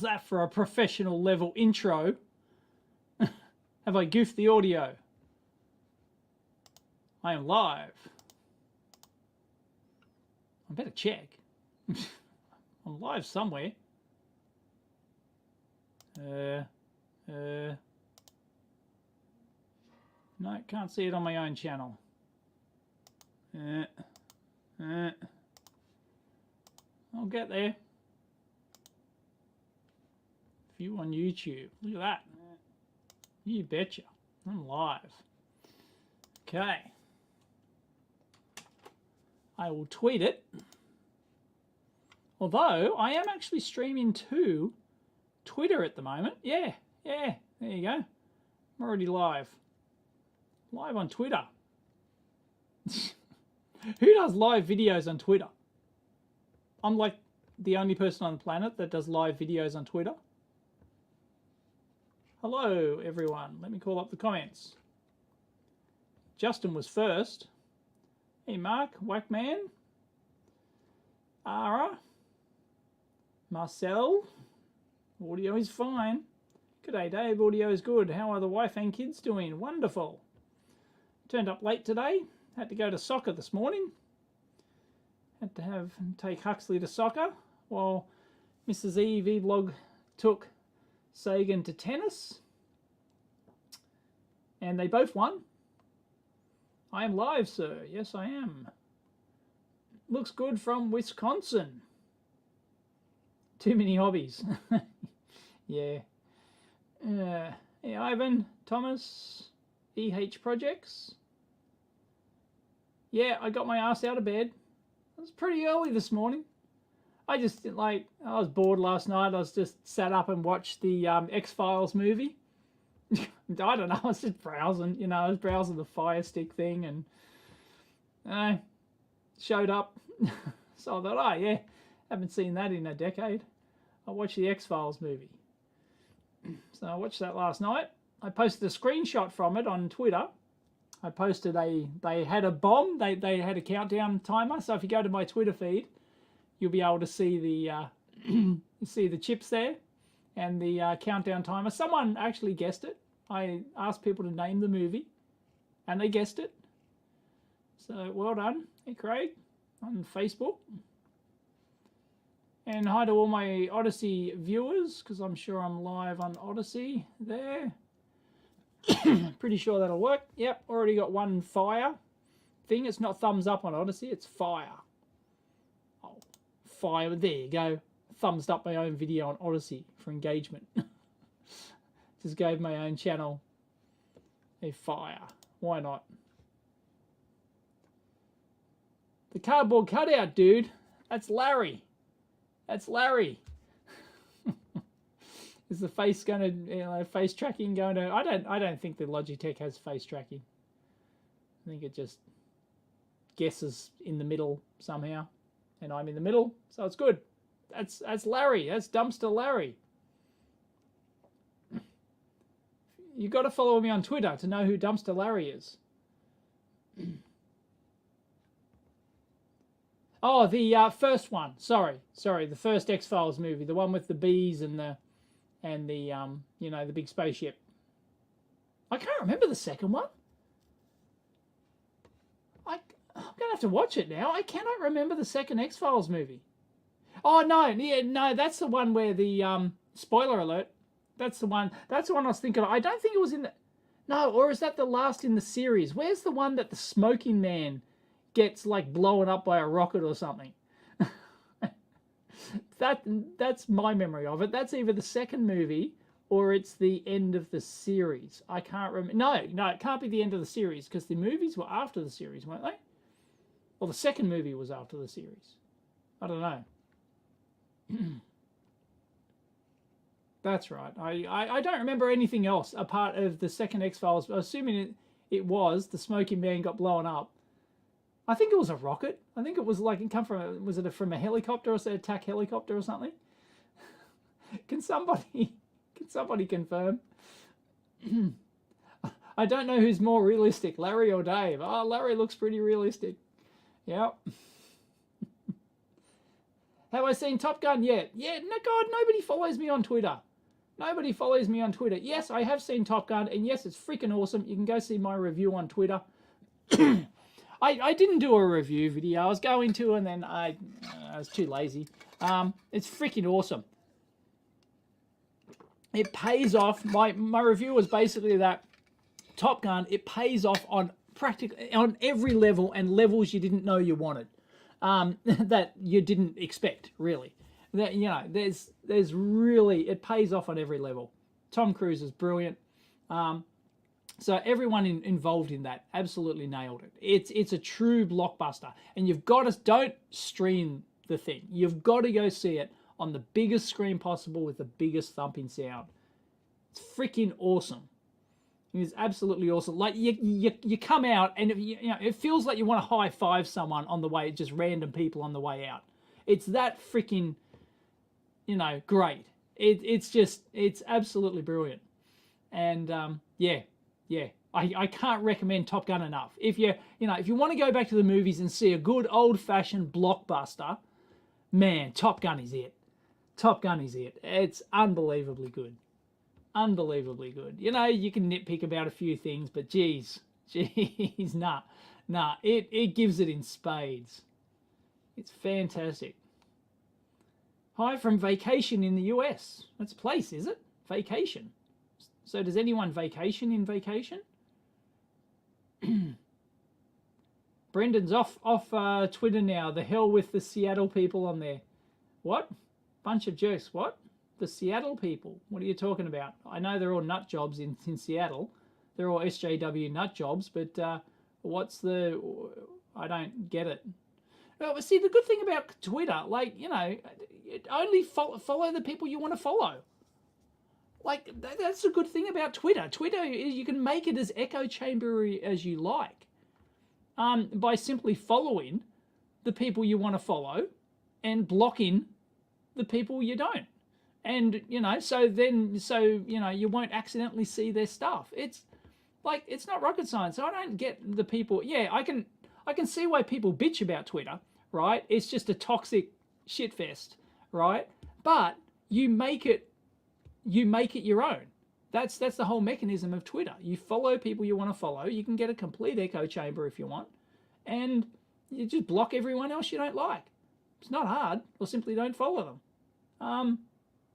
How's that for a professional level intro? Have I goofed the audio? I am live. I better check. I'm live somewhere. No, can't see it on my own channel. I'll get there. View on YouTube. Look at that. You betcha. I'm live. Okay. I will tweet it. Although I am actually streaming to Twitter at the moment. Yeah, there you go. I'm already live. Live on Twitter. Who does live videos on Twitter? I'm like the only person on the planet that does live videos on Twitter. Hello, everyone. Let me call up the comments. Justin was first. Hey, Mark, Whackman, Ara, Marcel. Audio is fine. G'day, Dave. Audio is good. How are the wife and kids doing? Wonderful. Turned up late today. Had to go to soccer this morning. Had to take Huxley to soccer while Mrs. EEVblog took Sagan to tennis. And they both won. I am live, sir. Yes, I am. Looks good from Wisconsin. Too many hobbies. Yeah. Hey, Ivan, Thomas, Projects. Yeah, I got my ass out of bed. It was pretty early this morning. I was bored last night. I was just sat up and watched the X-Files movie. I don't know, I was just browsing, I was browsing the Fire Stick thing and showed up. So I thought, oh yeah, haven't seen that in a decade. I watched the X-Files movie. So I watched that last night. I posted a screenshot from it on Twitter. I posted they had a bomb, they had a countdown timer. So if you go to my Twitter feed, you'll be able to see the see the chips there and the countdown timer. Someone actually guessed it. I asked people to name the movie, and they guessed it. So well done. Hey, Craig, on Facebook. And hi to all my Odyssey viewers, because I'm sure I'm live on Odyssey there. Pretty sure that'll work. Yep, already got one fire thing. It's not thumbs up on Odyssey, it's fire. Oh, fire. There you go. Thumbs up my own video on Odyssey for engagement. Just gave my own channel a fire. Why not? The cardboard cutout, dude. That's Larry. That's Larry. Is the face going to, face tracking going to? I don't think the Logitech has face tracking. I think it just guesses in the middle somehow, and I'm in the middle, so it's good. That's Larry. That's Dumpster Larry. You got to follow me on Twitter to know who Dumpster Larry is. Oh, the first one. Sorry, the first X-Files movie, the one with the bees and the the big spaceship. I can't remember the second one. I'm gonna have to watch it now. I cannot remember the second X-Files movie. Oh no, that's the one where the spoiler alert. That's the one I was thinking of. I don't think it was in the... No, or is that the last in the series? Where's the one that the smoking man gets like blown up by a rocket or something? That's my memory of it. That's either the second movie or it's the end of the series. I can't remember. No, it can't be the end of the series because the movies were after the series, weren't they? Well, the second movie was after the series. I don't know. That's right. I don't remember anything else apart of the second X-Files. Assuming it was the smoking man got blown up. I think it was a rocket. I think it was like it come from. Was it from a helicopter or an attack helicopter or something? Can somebody confirm? I don't know who's more realistic, Larry or Dave. Oh, Larry looks pretty realistic. Yep. Have I seen Top Gun yet? Yeah, no, God, nobody follows me on Twitter. Nobody follows me on Twitter. Yes, I have seen Top Gun, and yes, it's freaking awesome. You can go see my review on Twitter. I didn't do a review video. I was going to, and then I was too lazy. It's freaking awesome. It pays off. My review was basically that Top Gun, it pays off on every level, and levels you didn't know you wanted. That you didn't expect, really. That, you know, there's really, it pays off on every level. Tom Cruise is brilliant. So everyone involved in that absolutely nailed it. It's a true blockbuster, and you've got to, don't stream the thing. You've got to go see it on the biggest screen possible with the biggest thumping sound. It's freaking awesome. It's absolutely awesome. Like you come out, and it feels like you want to high five someone on the way, just random people on the way out. It's that freaking, great. It's absolutely brilliant. And yeah, I can't recommend Top Gun enough. If you want to go back to the movies and see a good old-fashioned blockbuster, man, Top Gun is it. Top Gun is it. It's unbelievably good. Unbelievably good. You can nitpick about a few things, but geez, nah, it gives it in spades. It's fantastic. Hi from vacation in the US. That's a place, is it? Vacation. So does anyone vacation in vacation? Brendan's off Twitter now. The hell with the Seattle people on there. What? Bunch of jerks. What? The Seattle people? What are you talking about? I know they're all nut jobs in Seattle. They're all SJW nut jobs, but what's the... I don't get it. Well, see, the good thing about Twitter, only follow the people you want to follow. Like, that's a good thing about Twitter. Twitter, you can make it as echo chambery as you like, by simply following the people you want to follow and blocking the people you don't. And, so you won't accidentally see their stuff. It's not rocket science. So I don't get the people. Yeah, I can see why people bitch about Twitter, right? It's just a toxic shitfest, right? But you make it your own. That's the whole mechanism of Twitter. You follow people you want to follow. You can get a complete echo chamber if you want, and you just block everyone else you don't like. It's not hard, or simply don't follow them.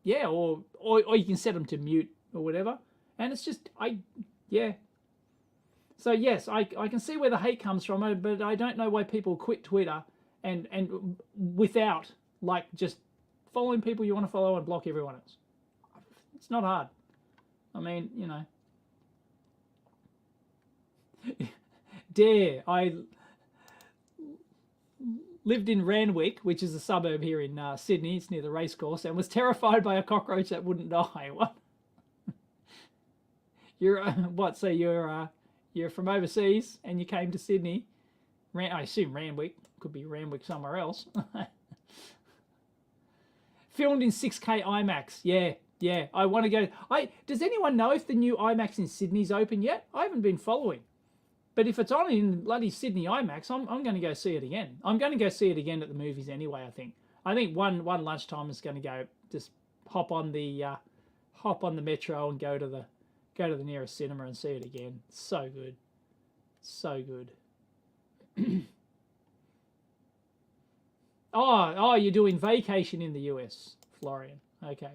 Yeah, or you can set them to mute or whatever, and it's just yeah. So yes, I can see where the hate comes from, but I don't know why people quit Twitter and without just following people you want to follow and block everyone else. It's not hard. I mean, I lived in Randwick, which is a suburb here in Sydney. It's near the racecourse, and was terrified by a cockroach that wouldn't die. What? You're what? So you're from overseas and you came to Sydney. I assume Randwick. Could be Randwick somewhere else. Filmed in 6K IMAX. Yeah, I want to go. Does anyone know if the new IMAX in Sydney's open yet? I haven't been following. But if it's on in bloody Sydney IMAX, I'm going to go see it again. I'm going to go see it again at the movies anyway, I think. I think one lunchtime is going to go just hop on the metro and go to the nearest cinema and see it again. It's so good. So good. Oh, you're doing vacation in the US, Florian. Okay.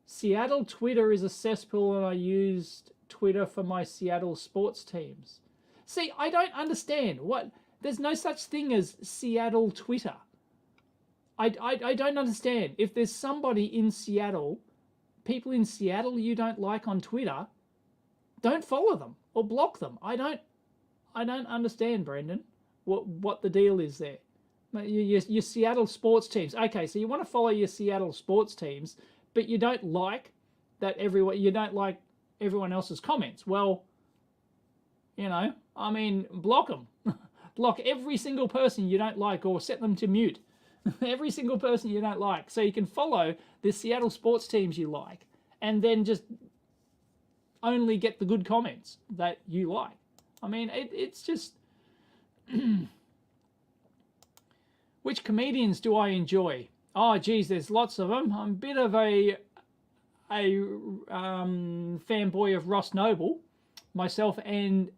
Seattle Twitter is a cesspool, and I used Twitter for my Seattle sports teams. See, I don't understand. There's no such thing as Seattle Twitter. I don't understand. If there's somebody in Seattle, people in Seattle you don't like on Twitter, don't follow them or block them. I don't understand, Brendan, what the deal is there. Your Seattle sports teams. Okay, so you want to follow your Seattle sports teams, but you don't like everyone else's comments. Well, block them. Block every single person you don't like, or set them to mute. Every single person you don't like, so you can follow the Seattle sports teams you like, and then just only get the good comments that you like. I mean, it's just... Which comedians do I enjoy? Oh, geez, there's lots of them. I'm a bit of a fanboy of Ross Noble. Myself and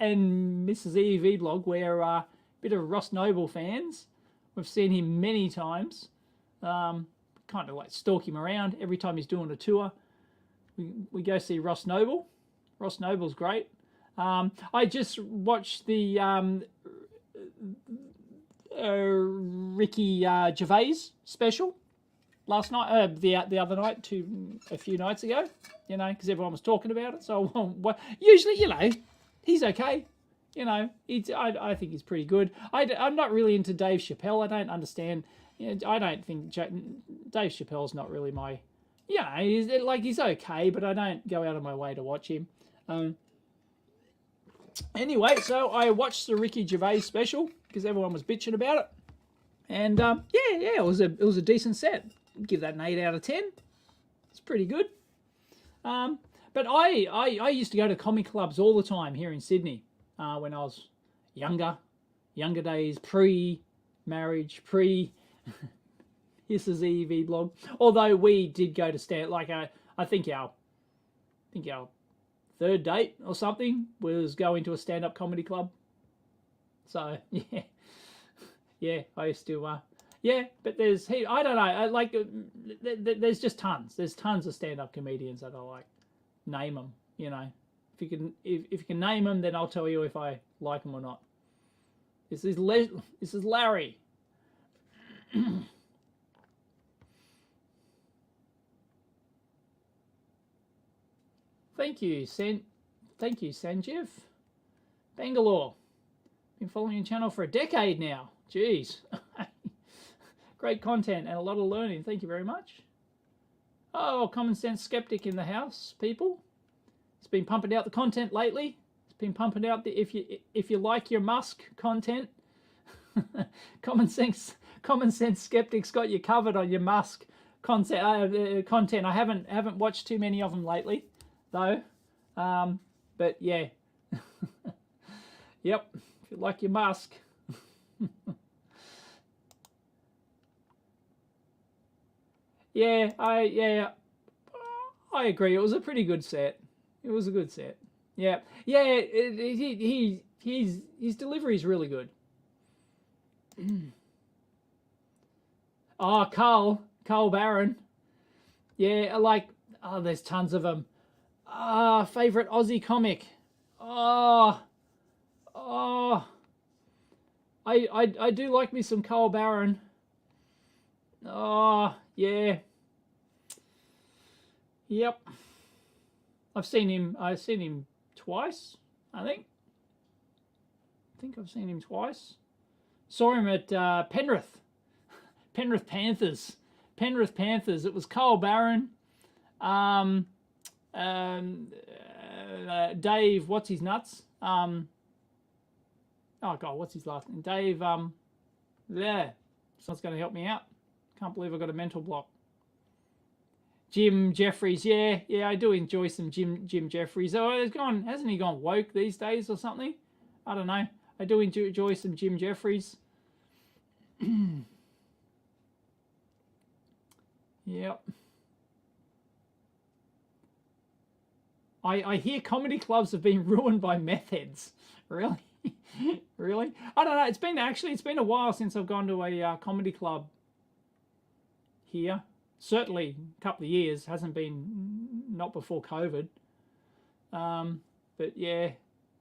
Mrs. EEVblog, we're a bit of Ross Noble fans. We've seen him many times. Kind of like stalk him around every time he's doing a tour. We go see Ross Noble. Ross Noble's great. I just watched the Ricky Gervais special last night, the other night, a few nights ago. You know, because everyone was talking about it. So usually, you know, he's okay. You know, I think he's pretty good. I'm not really into Dave Chappelle. I don't understand. You know, I don't think Dave Chappelle's not really my. Yeah, he's okay, but I don't go out of my way to watch him. Anyway, so I watched the Ricky Gervais special because everyone was bitching about it, and yeah, it was a decent set. I'd give that an 8 out of 10. It's pretty good. But I used to go to comic clubs all the time here in Sydney when I was younger days, pre-marriage, This is EEVblog. Although we did go to stand, like I think our third date or something was going to a stand-up comedy club. So yeah, I used to but I don't know, there's just tons. There's tons of stand-up comedians that I like. Name them, you know. If you can name them, then I'll tell you if I like them or not. This is Larry. Thank you, Sanjeev. Bangalore. Been following your channel for a decade now. Jeez. Great content and a lot of learning. Thank you very much. Oh, Common Sense Skeptic in the house, people. It's been pumping out the content lately. It's been pumping out the if you like your Musk content. Common Sense Skeptic's got you covered on your Musk content. I haven't watched too many of them lately, though. But yeah. Yep. If you like your Musk. Yeah, I agree. It was a pretty good set. It was a good set. Yeah, his delivery is really good. Oh, Carl Barron. Yeah, there's tons of them. Favorite Aussie comic. I do like me some Carl Barron. Yeah. Yep. I've seen him twice, I think. I've seen him twice. Saw him at Penrith Panthers. It was Carl Barron, Dave, what's his nuts? Oh God, what's his last name? Dave, yeah. Someone's going to help me out. Can't believe I got a mental block. Jim Jeffries, yeah, I do enjoy some Jim Jeffries. Oh, hasn't he gone woke these days or something? I don't know. I do enjoy some Jim Jeffries. Yep. I hear comedy clubs have been ruined by meth heads. Really? Really? I don't know. It's been a while since I've gone to a comedy club here. Certainly a couple of years. Hasn't been, not before COVID. But yeah,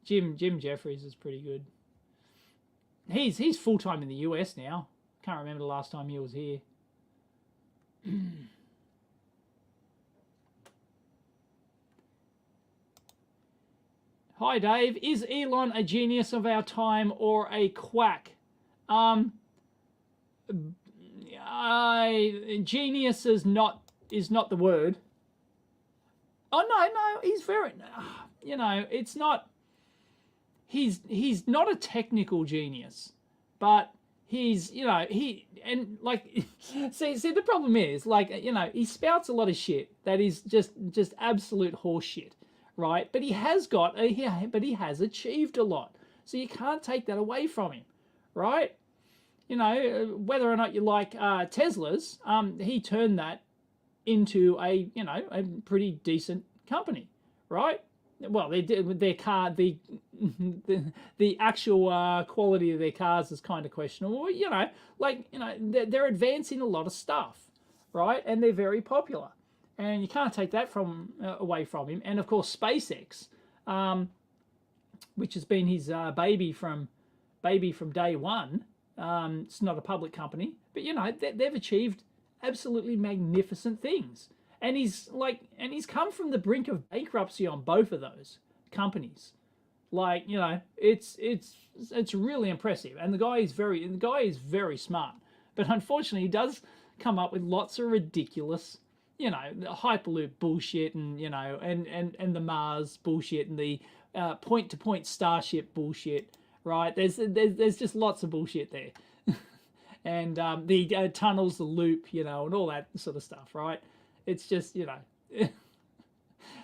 Jim Jeffries is pretty good. He's full-time in the US now. Can't remember the last time he was here. Hi Dave, is Elon a genius of our time or a quack? Genius is not the word. Oh no, he's very, you know, it's not. He's not a technical genius, but he's, you know, see the problem is, like, you know, he spouts a lot of shit that is just absolute horse shit, right? But he has achieved a lot, so you can't take that away from him, right? you know, whether or not you like Teslas, he turned that into a, you know, a pretty decent company, right? Well, their car, the actual quality of their cars is kind of questionable. You know, like, you know, they're advancing a lot of stuff, right? And they're very popular, and you can't take that from away from him. And of course, SpaceX, which has been his baby from day one. It's not a public company, but you know, they've achieved absolutely magnificent things. And he's come from the brink of bankruptcy on both of those companies. Like, you know, it's really impressive. And the guy is very smart. But unfortunately, he does come up with lots of ridiculous, you know, Hyperloop bullshit, and you know, and the Mars bullshit, and the point-to-point Starship bullshit. Right? There's just lots of bullshit there. And the tunnels, the loop, you know, and all that sort of stuff, right? It's just, you know.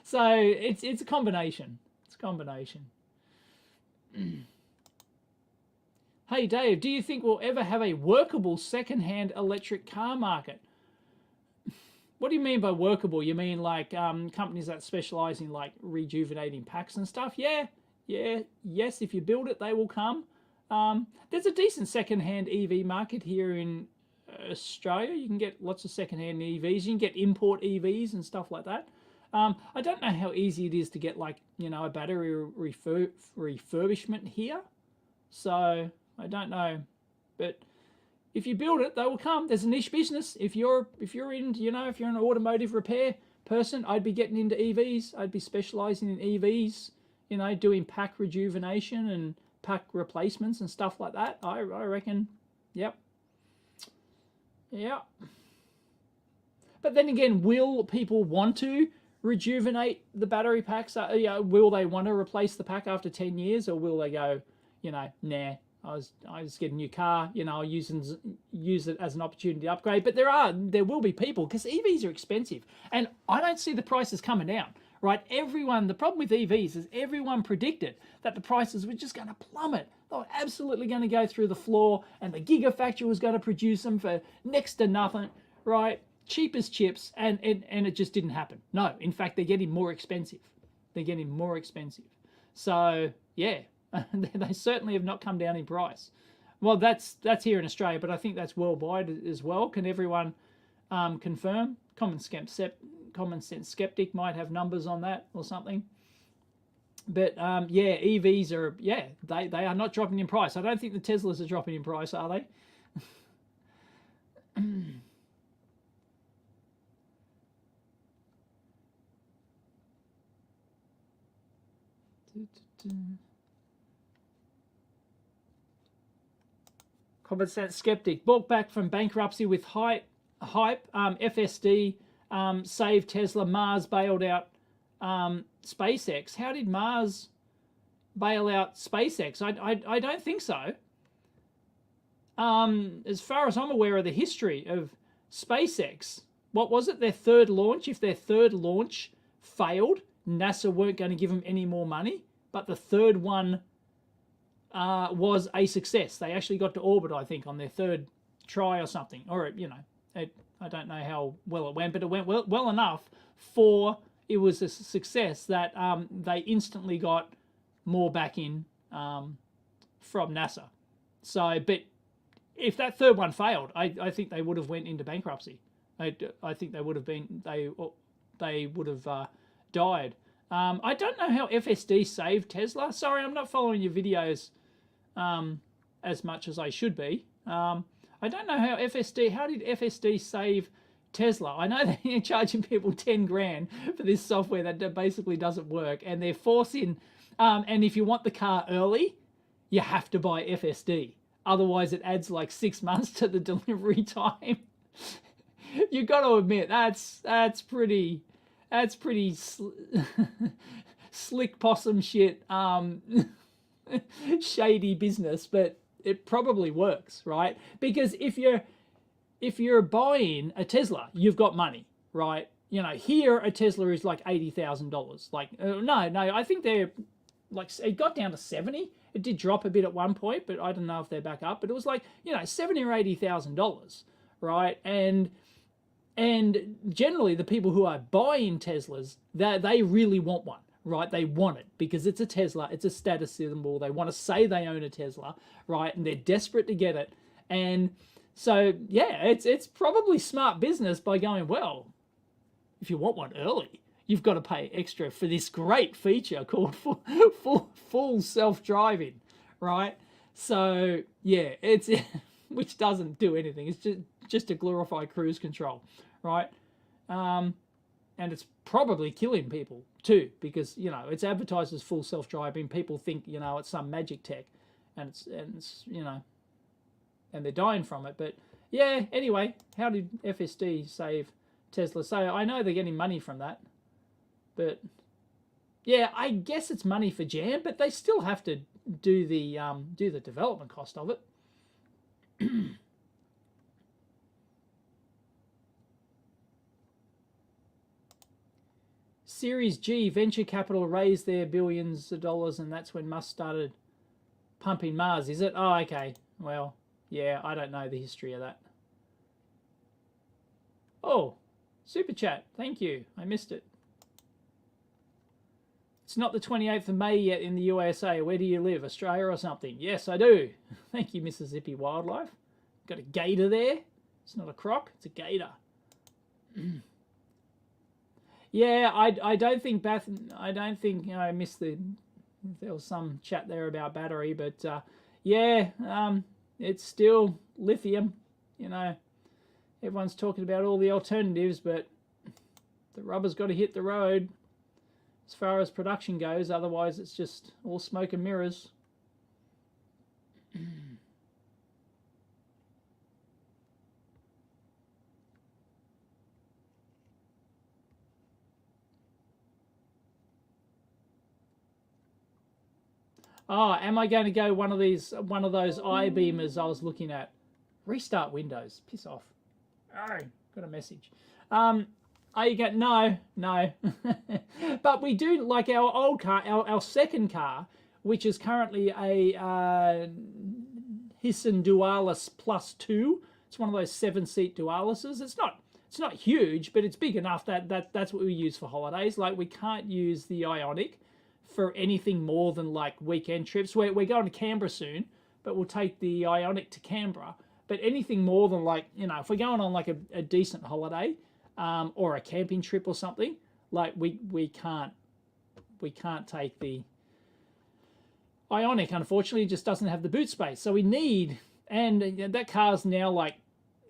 So it's a combination. It's a combination. Hey, Dave, do you think we'll ever have a workable second-hand electric car market? What do you mean by workable? You mean like companies that specialize in like rejuvenating packs and stuff? Yeah, yes, if you build it, they will come. There's a decent second-hand EV market here in Australia. You can get lots of second-hand EVs. You can get import EVs and stuff like that. I don't know how easy it is to get, like, you know, a battery refurbishment here. So I don't know, but if you build it, they will come. There's a niche business. If you're in, you know, if you're an automotive repair person, I'd be getting into EVs. I'd be specializing in EVs. You know, doing pack rejuvenation and pack replacements and stuff like that. I reckon. Yep. Yeah. But then again, will people want to rejuvenate the battery packs? Will they want to replace the pack after 10 years, or will they go, you know, nah, I just get a new car, you know, I'll use it as an opportunity to upgrade. But there will be people, because EVs are expensive, and I don't see the prices coming down. Right, the problem with EVs is everyone predicted that the prices were just going to plummet. They were absolutely going to go through the floor, and the Gigafactory was going to produce them for next to nothing, right? Cheap as chips, and it just didn't happen. No, in fact, they're getting more expensive. They're getting more expensive. So, yeah, they certainly have not come down in price. Well, that's here in Australia, but I think that's worldwide as well. Can everyone confirm? Common sense skeptic might have numbers on that or something. But yeah, EVs are, they are not dropping in price. I don't think the Teslas are dropping in price, are they? Common sense skeptic bought back from bankruptcy with hype. FSD saved Tesla. Mars bailed out SpaceX. How did Mars bail out SpaceX? I don't think so. As far as I'm aware of the history of SpaceX, what was it? Their third launch. If their third launch failed, NASA weren't going to give them any more money. But the third one was a success. They actually got to orbit, I think, on their third try or something. Or, you know, I don't know how well it went, but it went well enough for it was a success that they instantly got more backing from NASA. So, but if that third one failed, I think they would have went into bankruptcy. I think they would have been they would have died. I don't know how FSD saved Tesla. Sorry, I'm not following your videos as much as I should be. I don't know how how did FSD save Tesla? I know they're charging people 10 grand for this software that basically doesn't work, and they're forcing, and if you want the car early, you have to buy FSD. Otherwise, it adds like 6 months to the delivery time. You got to admit, that's pretty slick possum shit, shady business, but it probably works, right? Because if you're buying a Tesla, you've got money, right? You know, here a Tesla is like $80,000. Like, no, I think they're like it got down to 70. It did drop a bit at one point, but I don't know if they're back up. But it was like, you know, $70,000 or $80,000, right? And generally the people who are buying Teslas, they really want one, right? They want it because it's a Tesla, it's a status symbol. They want to say they own a Tesla, right? And they're desperate to get it. And so, yeah, it's probably smart business by going, well, if you want one early, you've got to pay extra for this great feature called full self-driving, right? So, yeah, it's which doesn't do anything. It's just a glorified cruise control, right? And it's probably killing people too, because, you know, it's advertised as full self-driving. People think, you know, it's some magic tech, and it's you know, and they're dying from it. But yeah, anyway, how did FSD save Tesla? So I know they're getting money from that, but yeah, I guess it's money for jam, but they still have to do the development cost of it. Series G venture capital raised their billions of dollars, and that's when Musk started pumping Mars, is it? Oh, okay. Well, yeah, I don't know the history of that. Oh, super chat. Thank you. I missed it. It's not the 28th of May yet in the USA. Where do you live? Australia or something? Yes, I do. Thank you, Mississippi Wildlife. Got a gator there. It's not a croc. It's a gator. Yeah, I don't think I missed there was some chat there about battery, but yeah, it's still lithium. You know, everyone's talking about all the alternatives, but the rubber's got to hit the road as far as production goes. Otherwise, it's just all smoke and mirrors. Oh, am I going to go one of those I-beamers I was looking at? Restart Windows. Piss off. Oh, got a message. Are you going? No. But we do, like our old car, our second car, which is currently a Hisson Dualis Plus 2. It's one of those 7-seat Dualises. It's not huge, but it's big enough that's what we use for holidays. Like, we can't use the Ioniq for anything more than like weekend trips. We're going to Canberra soon, but we'll take the Ioniq to Canberra. But anything more than, like, you know, if we're going on like a decent holiday or a camping trip or something, like we can't take the Ioniq. Unfortunately, it just doesn't have the boot space. So we need, and that car's now like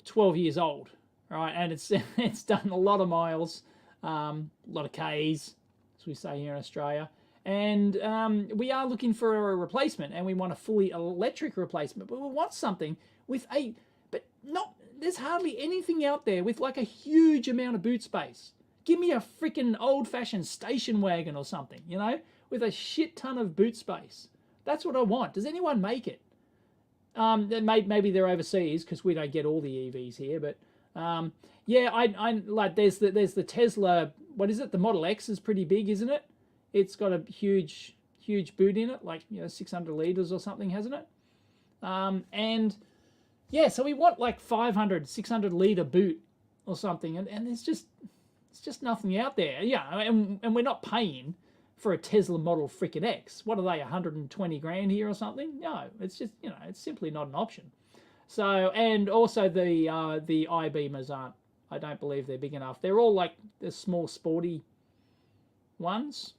12 years old, right? And it's done a lot of miles, a lot of Ks, as we say here in Australia. And we are looking for a replacement, and we want a fully electric replacement. But we want something with there's hardly anything out there with like a huge amount of boot space. Give me a freaking old-fashioned station wagon or something, you know, with a shit ton of boot space. That's what I want. Does anyone make it? Maybe they're overseas because we don't get all the EVs here. But yeah, I like there's the Tesla. What is it? The Model X is pretty big, isn't it? It's got a huge boot in it, like, you know, 600 liters or something, hasn't it? And yeah, so we want like 500, 600 liter boot or something, and it's just nothing out there. Yeah, and we're not paying for a Tesla Model freaking X. What are they, 120 grand here or something? No, it's just, you know, it's simply not an option. So, and also the I-beamers aren't. I don't believe they're big enough. They're all like the small sporty ones.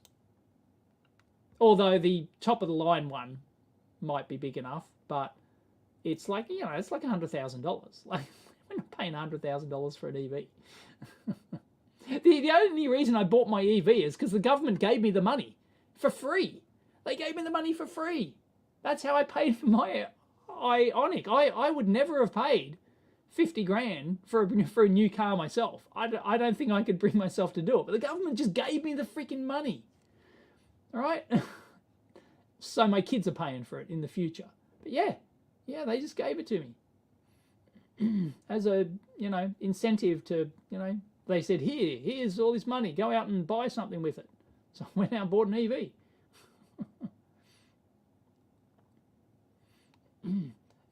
Although the top of the line one might be big enough, but it's like, you know, it's like $100,000. Like, we're not paying $100,000 for an EV. The only reason I bought my EV is because the government gave me the money for free. They gave me the money for free. That's how I paid for my Ioniq. I would never have paid 50 grand for a new car myself. I don't think I could bring myself to do it. But the government just gave me the freaking money. All right? So my kids are paying for it in the future. But yeah, they just gave it to me as a, you know, incentive to, you know, they said, here's all this money. Go out and buy something with it. So I went out and bought an EV.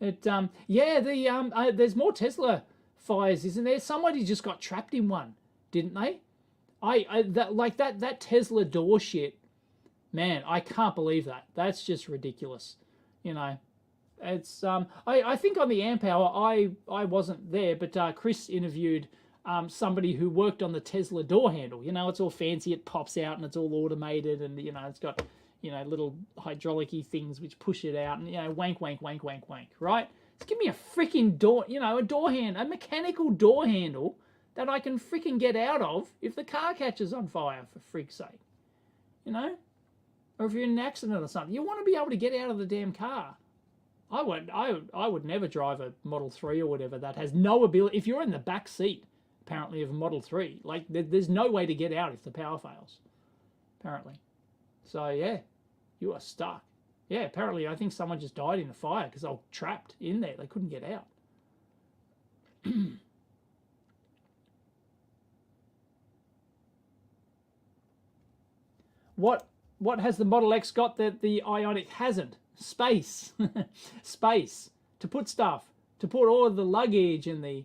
It yeah, there's more Tesla fires, isn't there? Somebody just got trapped in one, didn't they? That Tesla door shit, man, I can't believe that. That's just ridiculous. You know, it's I think on the amp hour I wasn't there, but Chris interviewed somebody who worked on the Tesla door handle. You know, it's all fancy, it pops out and it's all automated, and you know, it's got, you know, little hydraulic-y things which push it out, and you know, wank, wank, wank, wank, wank, right? Just give me a freaking door, you know, a mechanical door handle that I can freaking get out of if the car catches on fire, for freak's sake. You know? Or if you're in an accident or something. You want to be able to get out of the damn car. I would never drive a Model 3 or whatever that has no ability. If you're in the back seat, apparently, of a Model 3, like, there's no way to get out if the power fails, apparently. So, yeah, you are stuck. Yeah, apparently, I think someone just died in a fire because they were trapped in there. They couldn't get out. What has the Model X got that the Ioniq hasn't? Space. Space. To put stuff. To put all of the luggage and the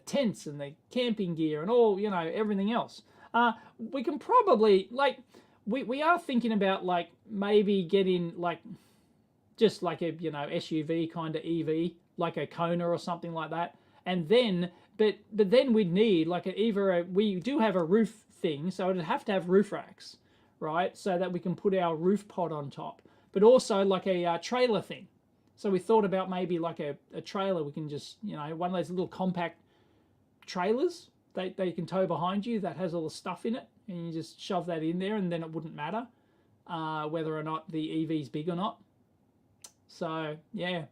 tents and the camping gear and all, you know, everything else. We can probably, like, we are thinking about, like, maybe getting, like, just like a, you know, SUV kind of EV, like a Kona or something like that. And then, but then we'd need, like, we do have a roof thing, so it'd have to have roof racks, right? So that we can put our roof pod on top. But also, like, a trailer thing. So we thought about maybe, like, a trailer we can just, you know, one of those little compact trailers they can tow behind you that has all the stuff in it, and you just shove that in there, and then it wouldn't matter whether or not the EV's big or not. So yeah,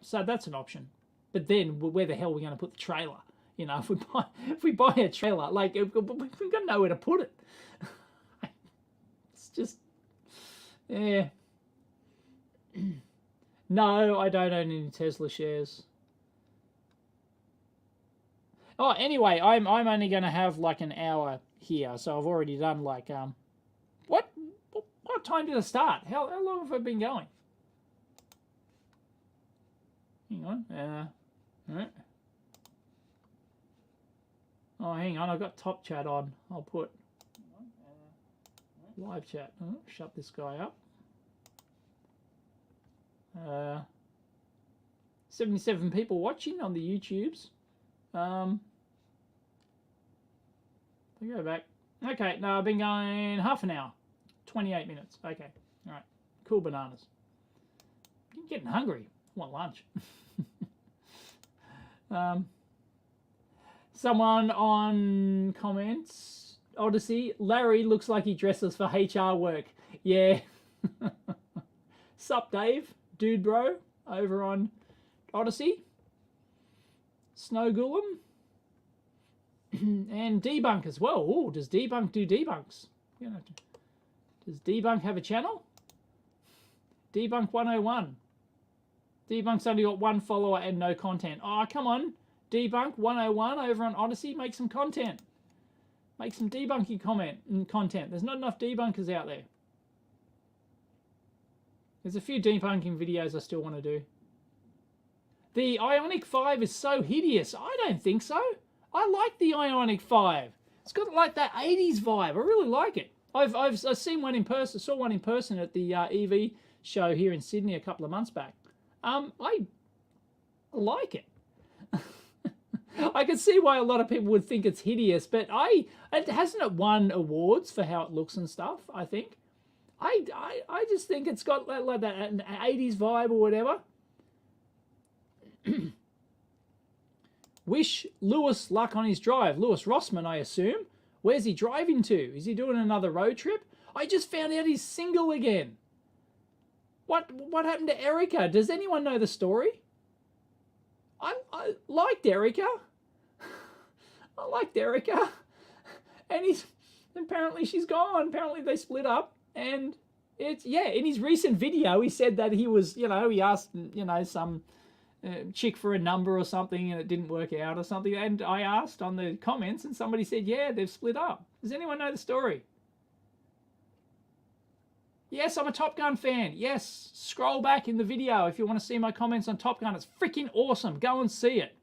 so that's an option. But then where the hell are we going to put the trailer? You know, if we buy a trailer, like, we've got nowhere to put it. It's just, yeah. No, I don't own any Tesla shares. Oh, anyway, I'm only going to have like an hour here, so I've already done like what time did I start? How long have I been going? Hang on. Right. Oh, hang on, I've got top chat on. I'll put live chat. Oh, shut this guy up. 77 people watching on the YouTubes. I go back. Okay, no, I've been going half an hour. 28 minutes. Okay, all right. Cool bananas. I'm getting hungry. I want lunch. Someone on comments, Odyssey, Larry looks like he dresses for HR work. Yeah. Sup, Dave? Dude bro, over on Odyssey. Snow Golem. And Debunk as well. Oh, does Debunk do debunks? Does Debunk have a channel? Debunk 101. Debunk's only got one follower and no content. Oh, come on. Debunk 101 over on Odyssey. Make some content. Make some debunking content. There's not enough debunkers out there. There's a few debunking videos I still want to do. The Ioniq 5 is so hideous. I don't think so. I like the Ioniq 5. It's got like that 80s vibe. I really like it. I've seen one in person. Saw one in person at the EV show here in Sydney a couple of months back. I like it. I can see why a lot of people would think it's hideous, but hasn't it won awards for how it looks and stuff, I think. I just think it's got like that an 80s vibe or whatever. Wish Lewis luck on his drive. Lewis Rossman, I assume. Where's he driving to? Is he doing another road trip? I just found out he's single again. What happened to Erica? Does anyone know the story? I liked Erica. I liked Erica. And apparently she's gone. Apparently they split up. And it's, yeah, in his recent video, he said that he was, he asked, some chick for a number or something and it didn't work out or something. And I asked on the comments and somebody said, yeah, they've split up. Does anyone know the story? Yes, I'm a Top Gun fan. Yes, scroll back in the video if you want to see my comments on Top Gun. It's freaking awesome. Go and see it.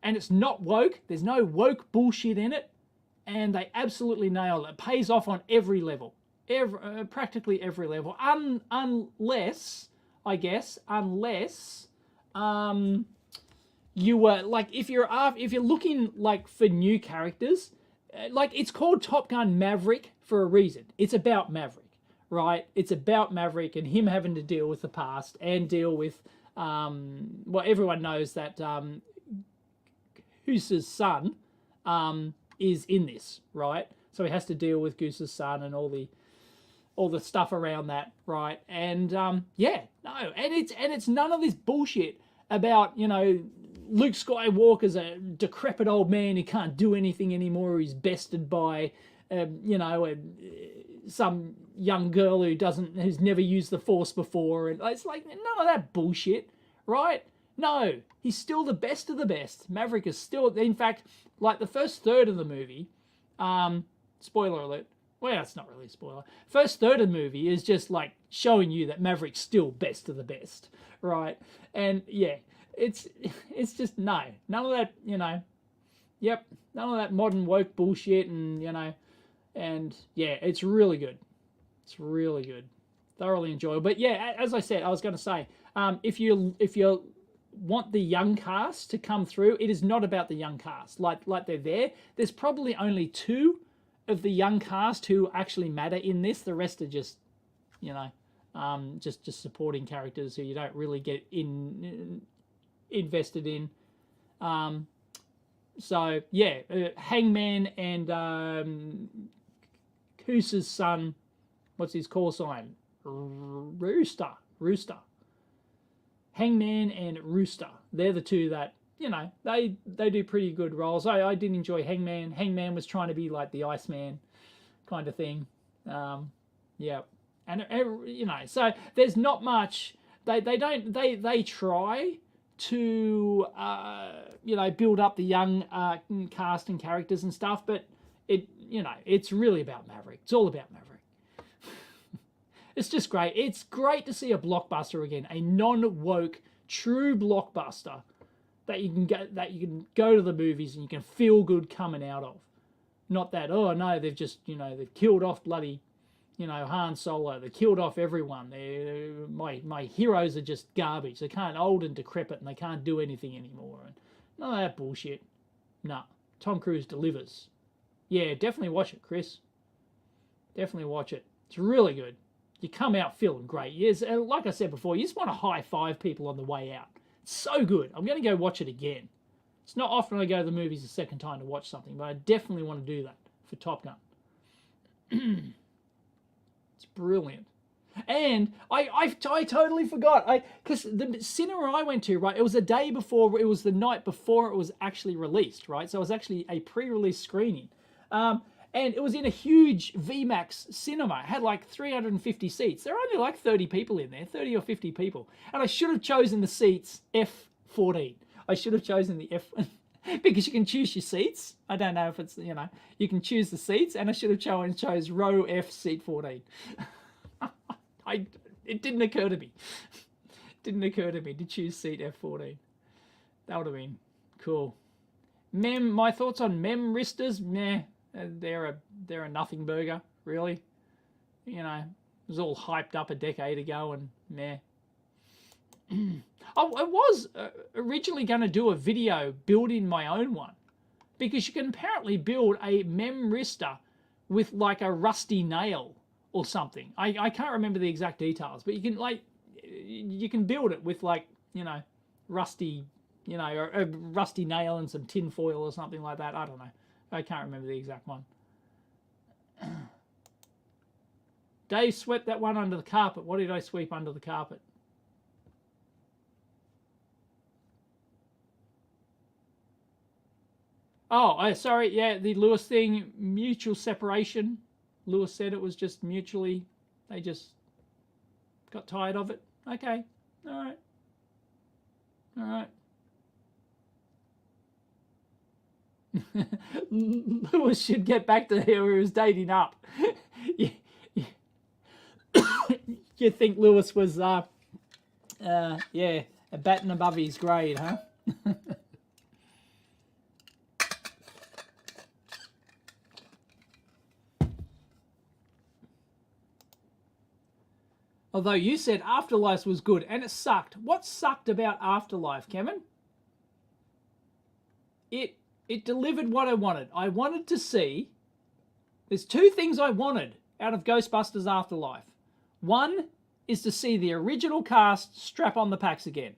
And it's not woke. There's no woke bullshit in it. And they absolutely nail it. It pays off on every level. Practically every level. Unless, I guess, you were like, if you're looking like for new characters, like it's called Top Gun Maverick for a reason. It's about Maverick, right? It's about Maverick and him having to deal with the past and deal with, well, everyone knows that Goose's son is in this, right? So he has to deal with Goose's son and all the stuff around that, right? And yeah, no, and it's none of this bullshit about, you know, Luke Skywalker's a decrepit old man who can't do anything anymore. He's bested by, you know, some young girl who's never used the Force before, and it's like none of that bullshit, right? No, he's still the best of the best. Maverick is still, in fact, like the first third of the movie. Spoiler alert. Well, it's not really a spoiler. First third of the movie is just like showing you that Maverick's still best of the best, right? And yeah, it's just none of that, you know. Yep, none of that modern woke bullshit, and you know, and yeah, it's really good. It's really good, thoroughly enjoyable. But yeah, as I said, I was going to say, if you want the young cast to come through, it is not about the young cast. Like they're there. There's probably only 2 of the young cast who actually matter in this. The rest are just, you know, just supporting characters who you don't really get invested in. So yeah, Hangman and Goose's son, what's his call sign? Rooster. Hangman and Rooster. They're the 2 that, you know, they do pretty good roles. I did enjoy Hangman. Hangman was trying to be like the Iceman kind of thing. Yeah. And you know, so there's not much. They try to you know, build up the young cast and characters and stuff, but it, you know, it's really about Maverick. It's all about Maverick. It's just great. It's great to see a blockbuster again, a non-woke, true blockbuster that you can go to the movies and you can feel good coming out of. Not that, oh no, they've just, you know, they've killed off bloody, you know, Han Solo. They killed off everyone. My heroes are just garbage. They can't, old and decrepit, and they can't do anything anymore. And none of that bullshit. No, Tom Cruise delivers. Yeah, definitely watch it, Chris. Definitely watch it. It's really good. You come out feeling great. Yes, like I said before, you just want to high-five people on the way out. It's so good. I'm going to go watch it again. It's not often I go to the movies a second time to watch something, but I definitely want to do that for Top Gun. It's brilliant. And I totally forgot. Because the cinema I went to, right, it was the day before, it was the night before it was actually released, right? So it was actually a pre-release screening. And it was in a huge VMAX cinema. It had like 350 seats. There are only like 30 people in there, 30 or 50 people. And I should have chosen the seats F14. I should have chosen the F, because you can choose your seats. I don't know if it's, you know, you can choose the seats, and I should have chose row F, seat 14. It didn't occur to me. It didn't occur to me to choose seat F14. That would have been cool. My thoughts on Memristors, meh. They're a nothing burger, really. You know, it was all hyped up a decade ago, and meh. I was originally going to do a video building my own one, because you can apparently build a Memristor with like a rusty nail or something. I can't remember the exact details, but you can build it with, like, you know, rusty, you know, a rusty nail and some tin foil or something like that. I don't know. I can't remember the exact one. Dave swept that one under the carpet. What did I sweep under the carpet? Oh, sorry. Yeah, the Lewis thing, mutual separation. Lewis said it was just mutually, they just got tired of it. Okay. All right. All right. Lewis should get back to who he was dating up. You think Lewis was, yeah, a batting above his grade, huh? Although you said Afterlife was good, and it sucked. What sucked about Afterlife, Kevin? It delivered what I wanted. I wanted to see... There's two things I wanted out of Ghostbusters Afterlife. One is to see the original cast strap on the packs again.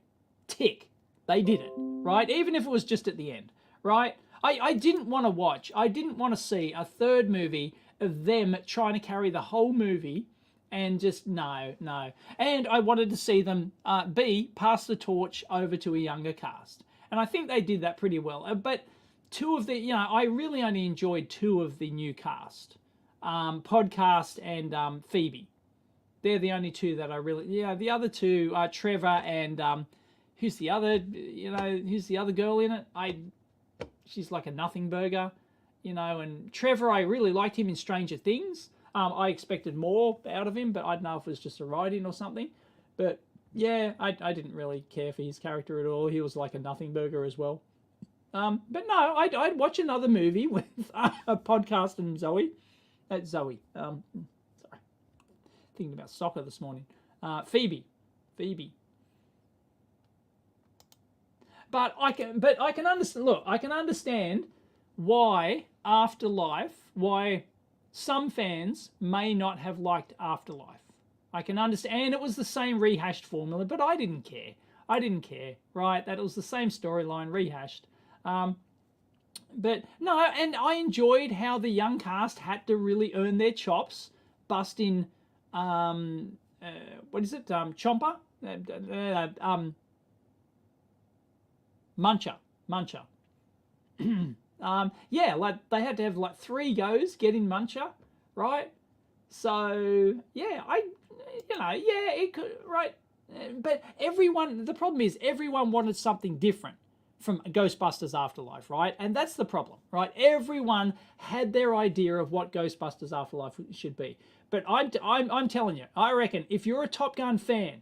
Tick. They did it, right? Even if it was just at the end, right? I didn't want to watch. I didn't want to see a third movie of them trying to carry the whole movie and just, no. And I wanted to see them, pass the torch over to a younger cast. And I think they did that pretty well. But two of the, I really only enjoyed two of the new cast. Podcast and Phoebe. They're the only two that I really, the other two are Trevor and, who's the other girl in it? She's like a nothing burger, and Trevor, I really liked him in Stranger Things. I expected more out of him, but I don't know if it was just a write-in or something. But yeah, I didn't really care for his character at all. He was like a nothing burger as well. But no, I'd watch another movie with a podcast and Zoe. Sorry, thinking about soccer this morning. Phoebe. But I can understand. Look, I can understand why why some fans may not have liked Afterlife. I can understand, and it was the same rehashed formula, but I didn't care. Right? That it was the same storyline rehashed. But no, and I enjoyed how the young cast had to really earn their chops, busting, what is it, Chomper? Muncher. Yeah, like they had to have like 3 goes getting Muncher, right? So yeah, it could, right? But the problem is everyone wanted something different from Ghostbusters Afterlife, right? And that's the problem, right? Everyone had their idea of what Ghostbusters Afterlife should be. But I'm telling you, I reckon if you're a Top Gun fan,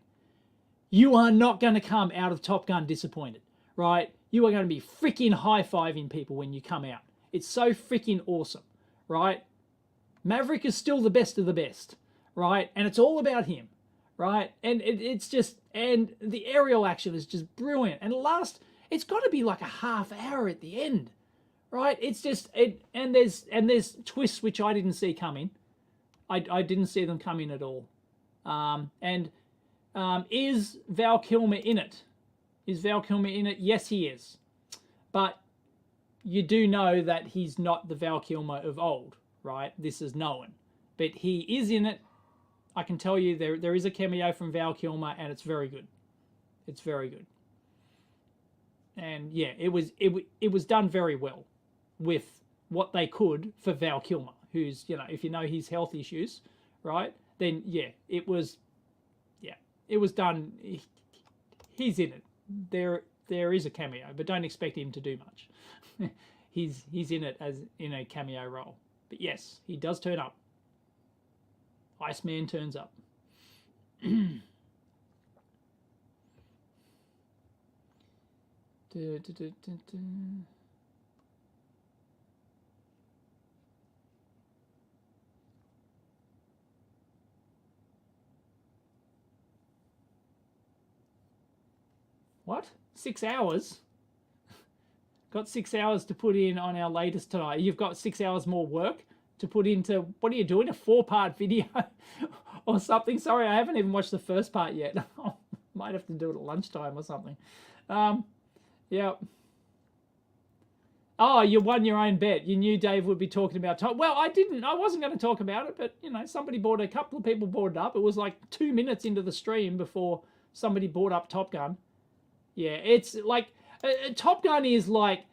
you are not going to come out of Top Gun disappointed, right? You are going to be freaking high-fiving people when you come out. It's so freaking awesome, right? Maverick is still the best of the best, right? And it's all about him, right? And it's just, and the aerial action is just brilliant. And it's got to be like a half hour at the end, right? It's just, and there's twists which I didn't see coming. I didn't see them coming at all. Is Val Kilmer in it? Is Val Kilmer in it? Yes, he is. But you do know that he's not the Val Kilmer of old, right? This is known. But he is in it. I can tell you there is a cameo from Val Kilmer, and it's very good. It's very good. And yeah, it was done very well with what they could for Val Kilmer, who's, if you know his health issues, right? Then yeah, it was done. He's in it. There is a cameo, but don't expect him to do much. he's in it as in a cameo role. But yes, he does turn up. Iceman turns up. What? 6 hours? Got 6 hours to put in on our latest tonight. You've got 6 hours more work to put into, what are you doing, a 4-part video or something? Sorry, I haven't even watched the first part yet. Might have to do it at lunchtime or something. Yeah. Oh, you won your own bet. You knew Dave would be talking about Top. Well, I didn't. I wasn't going to talk about it, but, a couple of people brought it up. It was like 2 minutes into the stream before somebody brought up Top Gun. Yeah, it's like, Top Gun is like,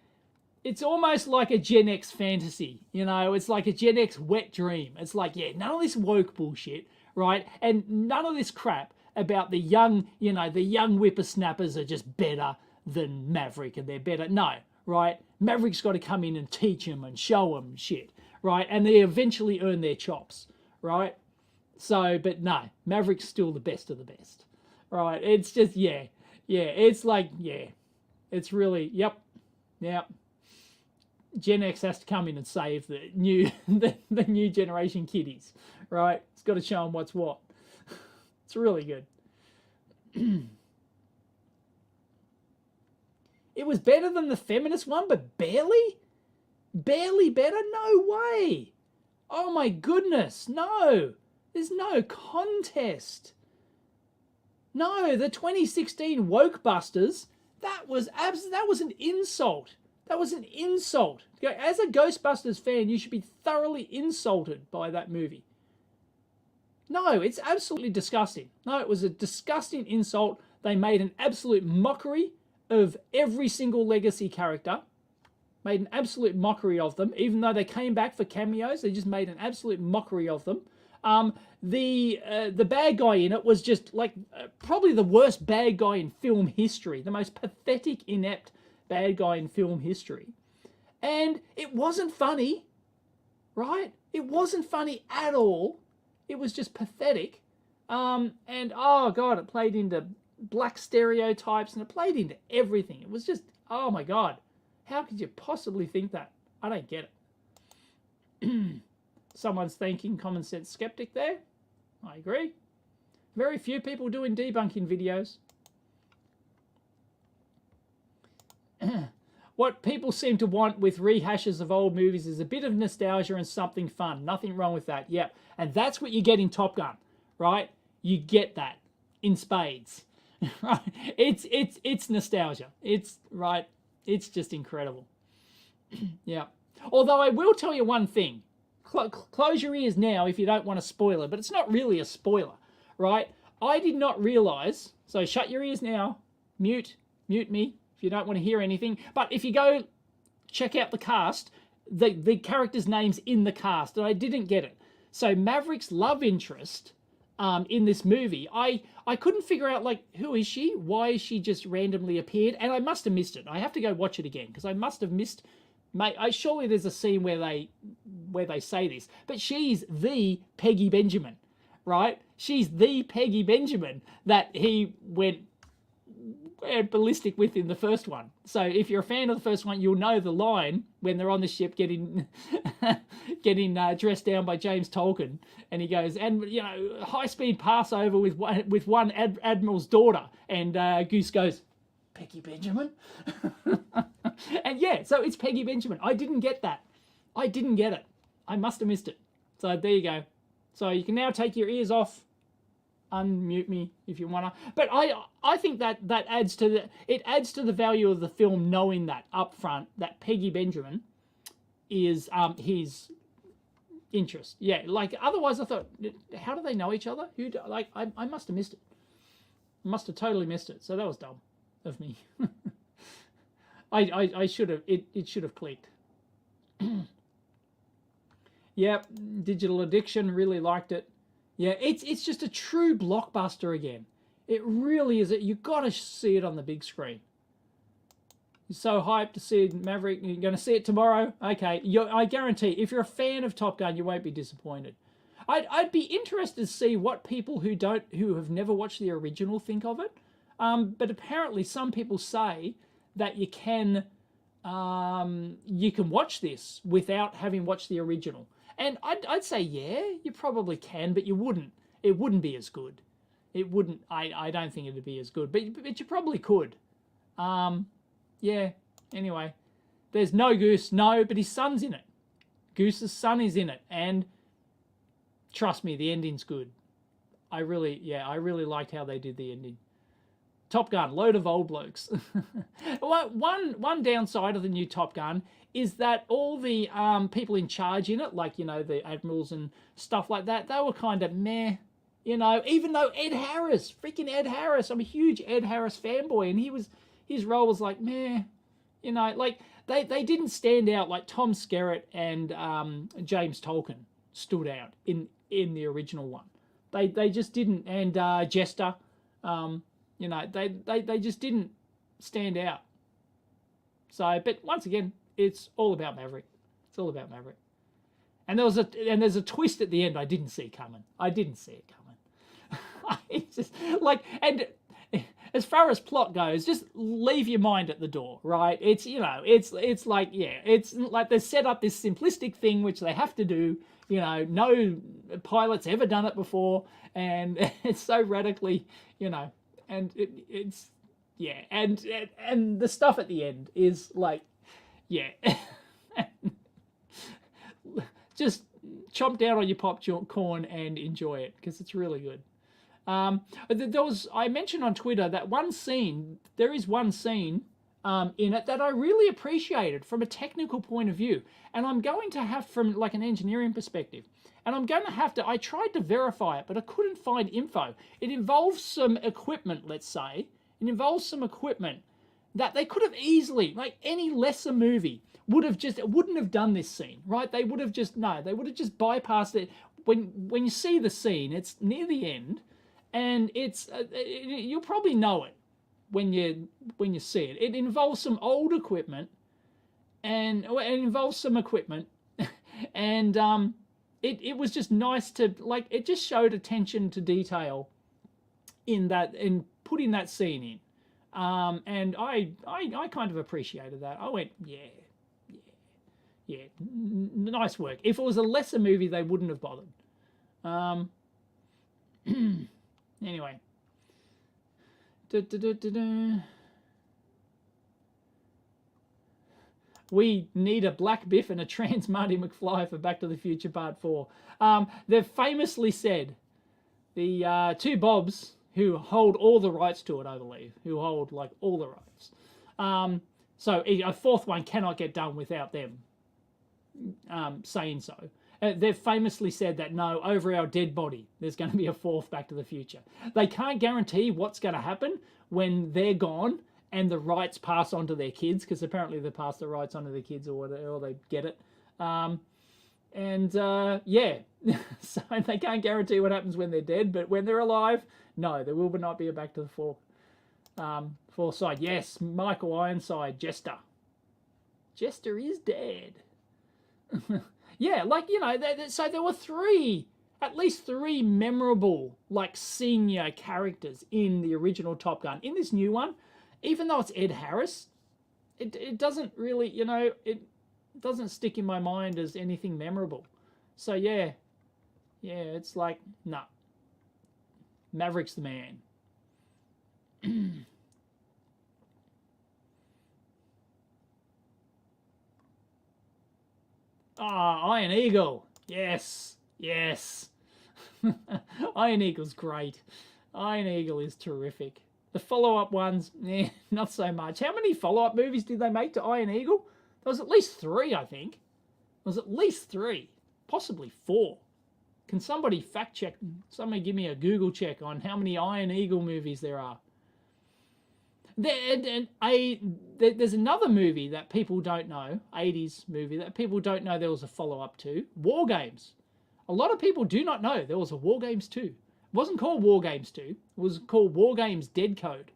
it's almost like a Gen X fantasy, it's like a Gen X wet dream. It's like, yeah, none of this woke bullshit, right? And none of this crap about the young, the young whippersnappers are just better than Maverick and they're better. No, right? Maverick's got to come in and teach them and show them shit, right? And they eventually earn their chops, right? So, but no, Maverick's still the best of the best, right? It's just, yeah. It's like, yeah, it's really, yep. Gen X has to come in and save the new, the new generation kiddies, right? It's got to show them what's what. It's really good. It was better than the feminist one, but barely? Barely better? No way. Oh my goodness, no. There's no contest. No, the 2016 Wokebusters, that was an insult. That was an insult. As a Ghostbusters fan, you should be thoroughly insulted by that movie. No, it's absolutely disgusting. No, it was a disgusting insult. They made an absolute mockery of every single legacy character. Made an absolute mockery of them. Even though they came back for cameos, they just made an absolute mockery of them. The bad guy in it was just like probably the worst bad guy in film history. The most pathetic, inept bad guy in film history. And it wasn't funny, right? It wasn't funny at all. It was just pathetic. And oh God, it played into black stereotypes and it played into everything. It was just, oh my God. How could you possibly think that? I don't get it. Someone's thanking Common Sense Skeptic there. I agree. Very few people doing debunking videos. What people seem to want with rehashes of old movies is a bit of nostalgia and something fun. Nothing wrong with that. Yep. And that's what you get in Top Gun, right? You get that in spades. Right? It's nostalgia. It's right. It's just incredible. Yeah. Although I will tell you one thing. Close your ears now if you don't want a spoiler, but it's not really a spoiler, right? I did not realize, so shut your ears now, mute me if you don't want to hear anything. But if you go check out the cast, the character's name's in the cast, and I didn't get it. So Maverick's love interest in this movie, I couldn't figure out, like, who is she? Why is she just randomly appeared? And I must have missed it. I have to go watch it again because I must have missed. Mate, surely there's a scene where they say this, but she's the Peggy Benjamin, right? She's the Peggy Benjamin that he went ballistic with in the first one. So if you're a fan of the first one, you'll know the line when they're on the ship getting dressed down by James Tolkien, and he goes, and you know, high-speed Passover with one admiral's daughter, and Goose goes, Peggy Benjamin. And yeah, so it's Peggy Benjamin. I didn't get that. I didn't get it. I must have missed it. So there you go. So you can now take your ears off, unmute me if you wanna. But I think that adds to the value of the film, knowing that up front that Peggy Benjamin is his interest. Yeah, like otherwise I thought, how do they know each other? I must have missed it. I must have totally missed it. So that was dumb of me. I should have, it should have clicked. Yep, Digital Addiction, really liked it. Yeah, it's just a true blockbuster again. It really is. You got to see it on the big screen. You're so hyped to see Maverick. You're going to see it tomorrow? Okay, I guarantee, if you're a fan of Top Gun, you won't be disappointed. I'd be interested to see what people who have never watched the original think of it. But apparently some people say that you can watch this without having watched the original. And I'd say, yeah, you probably can, but you wouldn't. It wouldn't be as good. It wouldn't. I don't think it'd be as good, but you probably could. Yeah. Anyway, there's no Goose, no, but his son's in it. Goose's son is in it, and trust me, the ending's good. I really liked how they did the ending. Top Gun, load of old blokes. One downside of the new Top Gun is that all the people in charge in it, like, you know, the admirals and stuff like that, they were kind of meh, you know, even though freaking Ed Harris, I'm a huge Ed Harris fanboy, and his role was like meh, you know, like they didn't stand out like Tom Skerritt and James Tolkien stood out in the original one. They just didn't, and Jester, you know, they just didn't stand out. So, but once again, it's all about Maverick. It's all about Maverick. And there's a twist at the end I didn't see coming. I didn't see it coming. It's just like, and as far as plot goes, just leave your mind at the door, right? It's, you know, it's like, yeah, it's like they set up this simplistic thing which they have to do. You know, no pilot's ever done it before, and it's so radically, you know, and it's yeah, and the stuff at the end is like, yeah, just chomp down on your popcorn and enjoy it because it's really good. I mentioned on Twitter that there is one scene in it that I really appreciated from a technical point of view. And I'm going to have, from like an engineering perspective, and I'm going to have to, I tried to verify it, but I couldn't find info. It involves some equipment, let's say. It involves some equipment that they could have easily, like any lesser movie, wouldn't have done this scene, right? They would have just bypassed it. When you see the scene, it's near the end, and you'll probably know it when you see it. It involves some old equipment, and it involves some equipment, and it was just nice to, like, it just showed attention to detail in putting that scene in, and I kind of appreciated that. I went, yeah, nice work. If it was a lesser movie, they wouldn't have bothered. Anyway. We need a black Biff and a trans Marty McFly for Back to the Future Part 4. They've famously said, the two Bobs who hold all the rights to it, I believe, who hold like all the rights. So a fourth one cannot get done without them saying so. They've famously said that, no, over our dead body, there's going to be a fourth Back to the Future. They can't guarantee what's going to happen when they're gone and the rights pass on to their kids, because apparently they pass the rights on to their kids or whatever, or they get it. Yeah, so they can't guarantee what happens when they're dead, but when they're alive, no, there will not be a Back to the Fourth side. Yes, Michael Ironside, Jester. Jester is dead. Yeah, like, you know, so there were at least three memorable, like, senior characters in the original Top Gun. In this new one, even though it's Ed Harris, it doesn't really, you know, it doesn't stick in my mind as anything memorable. So, yeah, it's like, nah. Maverick's the man. Iron Eagle. Yes. Iron Eagle's great. Iron Eagle is terrific. The follow-up ones, not so much. How many follow-up movies did they make to Iron Eagle? There was at least 3, I think. There was at least 3. Possibly 4. Can somebody fact check? Somebody give me a Google check on how many Iron Eagle movies there are. There's another movie that people don't know, 80s movie, that people don't know there was a follow-up to, War Games. A lot of people do not know there was a War Games 2. It wasn't called War Games 2. It was called War Games Dead Code.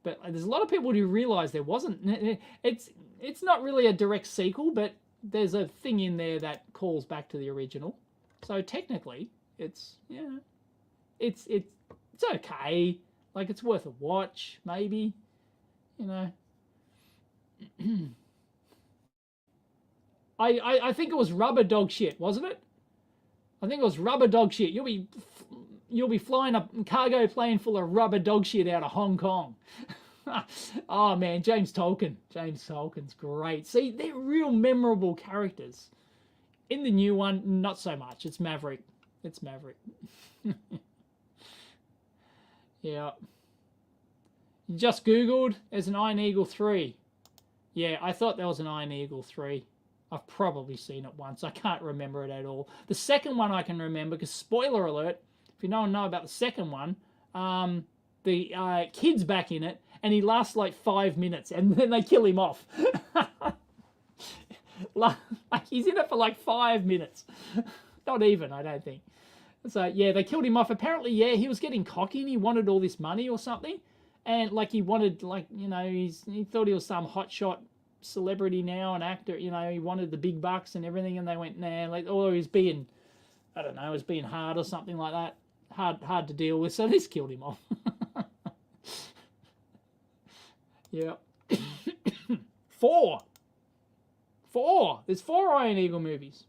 But there's a lot of people who realize there wasn't. It's not really a direct sequel, but there's a thing in there that calls back to the original. So technically, it's okay. Like, it's worth a watch, maybe, you know. I think it was rubber dog shit, wasn't it? I think it was rubber dog shit. You'll be flying a cargo plane full of rubber dog shit out of Hong Kong. Oh man, James Tolkien. James Tolkien's great. See, they're real memorable characters. In the new one, not so much. It's Maverick. Yeah. You just Googled, there's an Iron Eagle 3. Yeah, I thought there was an Iron Eagle 3. I've probably seen it once. I can't remember it at all. The second one I can remember, because spoiler alert, if you don't know about the second one, the kid's back in it, and he lasts like 5 minutes, and then they kill him off. Like, he's in it for like 5 minutes. Not even, I don't think. So, yeah, they killed him off. Apparently, yeah, he was getting cocky and he wanted all this money or something. And, like, he wanted, like, you know, he thought he was some hotshot celebrity now, an actor. You know, he wanted the big bucks and everything, and they went, nah. Like, or he was being, I don't know, he was being hard or something like that. Hard to deal with. So this killed him off. Yeah. Four. There's 4 Iron Eagle movies.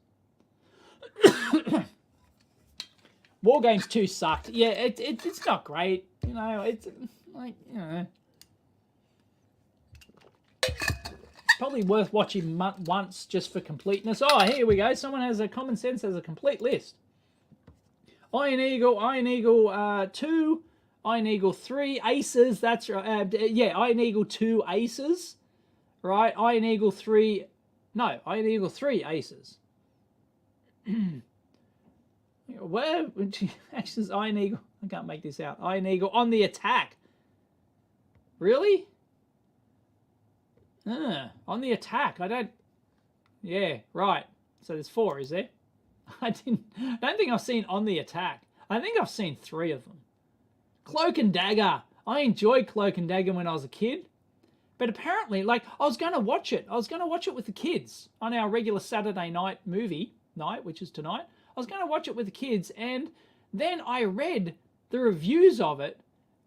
War Games 2 sucked. Yeah, it's not great. You know, it's like, you know, probably worth watching once just for completeness. Oh, here we go. Someone has a Common Sense has a complete list. Iron Eagle 2, Iron Eagle 3, Aces. That's right. Yeah, Iron Eagle 2, Aces. Right, Iron Eagle 3. No, Iron Eagle 3, Aces. Where? Actually, Iron Eagle. I can't make this out. Iron Eagle on the Attack. Really? On the Attack. I don't. Yeah, right. So there's 4, is there? I don't think I've seen On the Attack. I think I've seen 3 of them. Cloak and Dagger. I enjoyed Cloak and Dagger when I was a kid. But apparently, like, I was going to watch it. I was going to watch it with the kids on our regular Saturday night movie night, which is tonight. I was going to watch it with the kids, and then I read the reviews of it,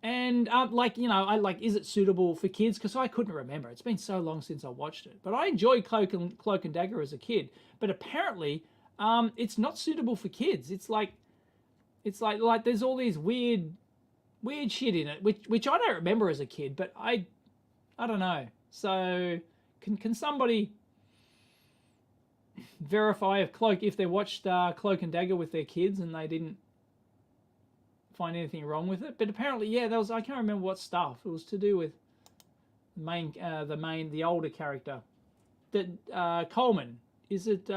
and like, you know, I like, is it suitable for kids? Because I couldn't remember. It's been so long since I watched it. But I enjoyed Cloak and Dagger as a kid. But apparently, it's not suitable for kids. It's like there's all these weird shit in it, which I don't remember as a kid. But I don't know. So can somebody verify if they watched Cloak and Dagger with their kids and they didn't find anything wrong with it? But apparently, yeah, I can't remember what stuff. It was to do with the older character, that Coleman. Is it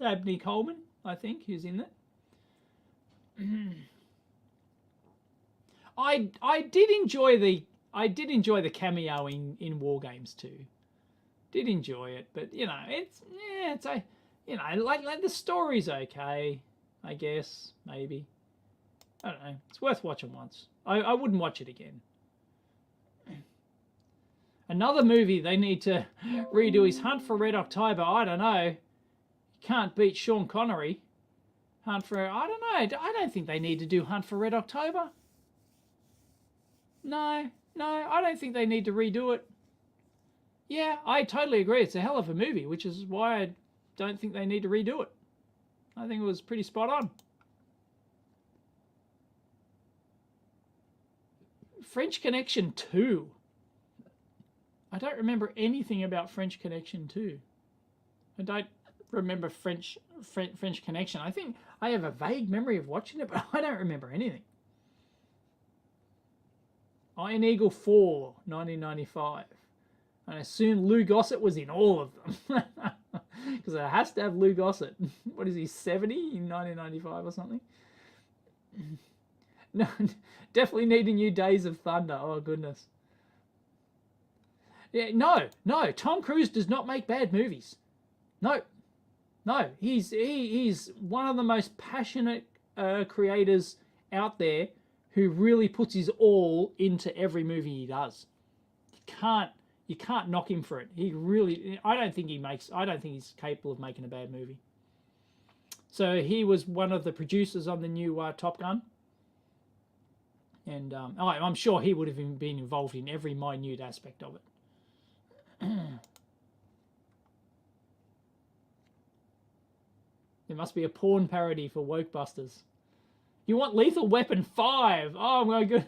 Abney Coleman? I think who's in it. I did enjoy the cameo in War Games 2. Did enjoy it, but you know, it's a, you know, like the story's okay, I guess, maybe. I don't know. It's worth watching once. I wouldn't watch it again. Another movie they need to redo is Hunt for Red October. I don't know. You can't beat Sean Connery. I don't know. I don't think they need to do Hunt for Red October. No, I don't think they need to redo it. Yeah, I totally agree. It's a hell of a movie, which is why I don't think they need to redo it. I think it was pretty spot on. French Connection 2. I don't remember anything about French Connection 2. I don't remember French Connection. I think I have a vague memory of watching it, but I don't remember anything. Iron Eagle 4, 1995. And I assume Lou Gossett was in all of them. Because it has to have Lou Gossett. What is he, 70 in 1995 or something? No, definitely need a new Days of Thunder. Oh, goodness. Yeah, no. Tom Cruise does not make bad movies. No. He's one of the most passionate creators out there who really puts his all into every movie he does. You can't knock him for it. I don't think he's capable of making a bad movie. So he was one of the producers on the new Top Gun. And I'm sure he would have been involved in every minute aspect of it. There must be a porn parody for Wokebusters. You want Lethal Weapon 5? Oh my god.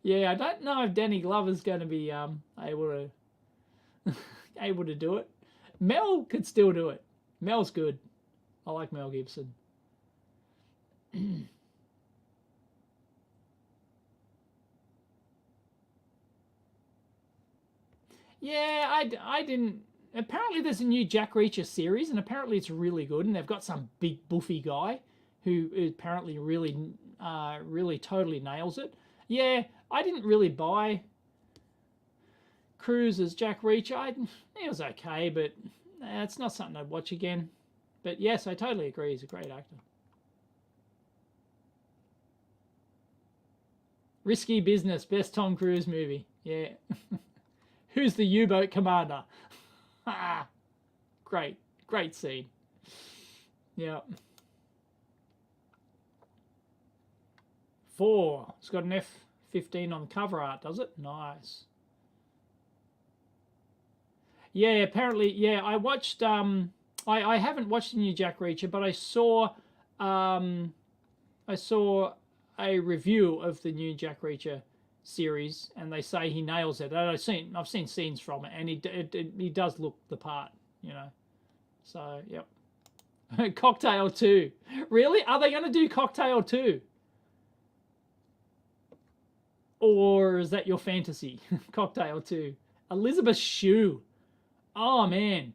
Yeah, I don't know if Danny Glover's going to be able to do it. Mel could still do it. Mel's good. I like Mel Gibson. Yeah, I didn't. Apparently, there's a new Jack Reacher series, and apparently it's really good. And they've got some big buffy guy who apparently really totally nails it. Yeah, I didn't really buy Cruise as Jack Reacher. He was okay, but it's not something I'd watch again. But yes, I totally agree. He's a great actor. Risky Business, best Tom Cruise movie. Yeah. Who's the U-boat commander? Great, great scene. Yeah. 4. It's got an F-15 on cover art, does it? Nice. Yeah, apparently, yeah, I watched, I haven't watched the new Jack Reacher, but I saw a review of the new Jack Reacher series, and they say he nails it. And I've seen scenes from it, and he does look the part, you know. So, yep. Cocktail 2. Really? Are they going to do Cocktail 2? Or is that your fantasy? Cocktail 2. Elizabeth Shue. Oh, man.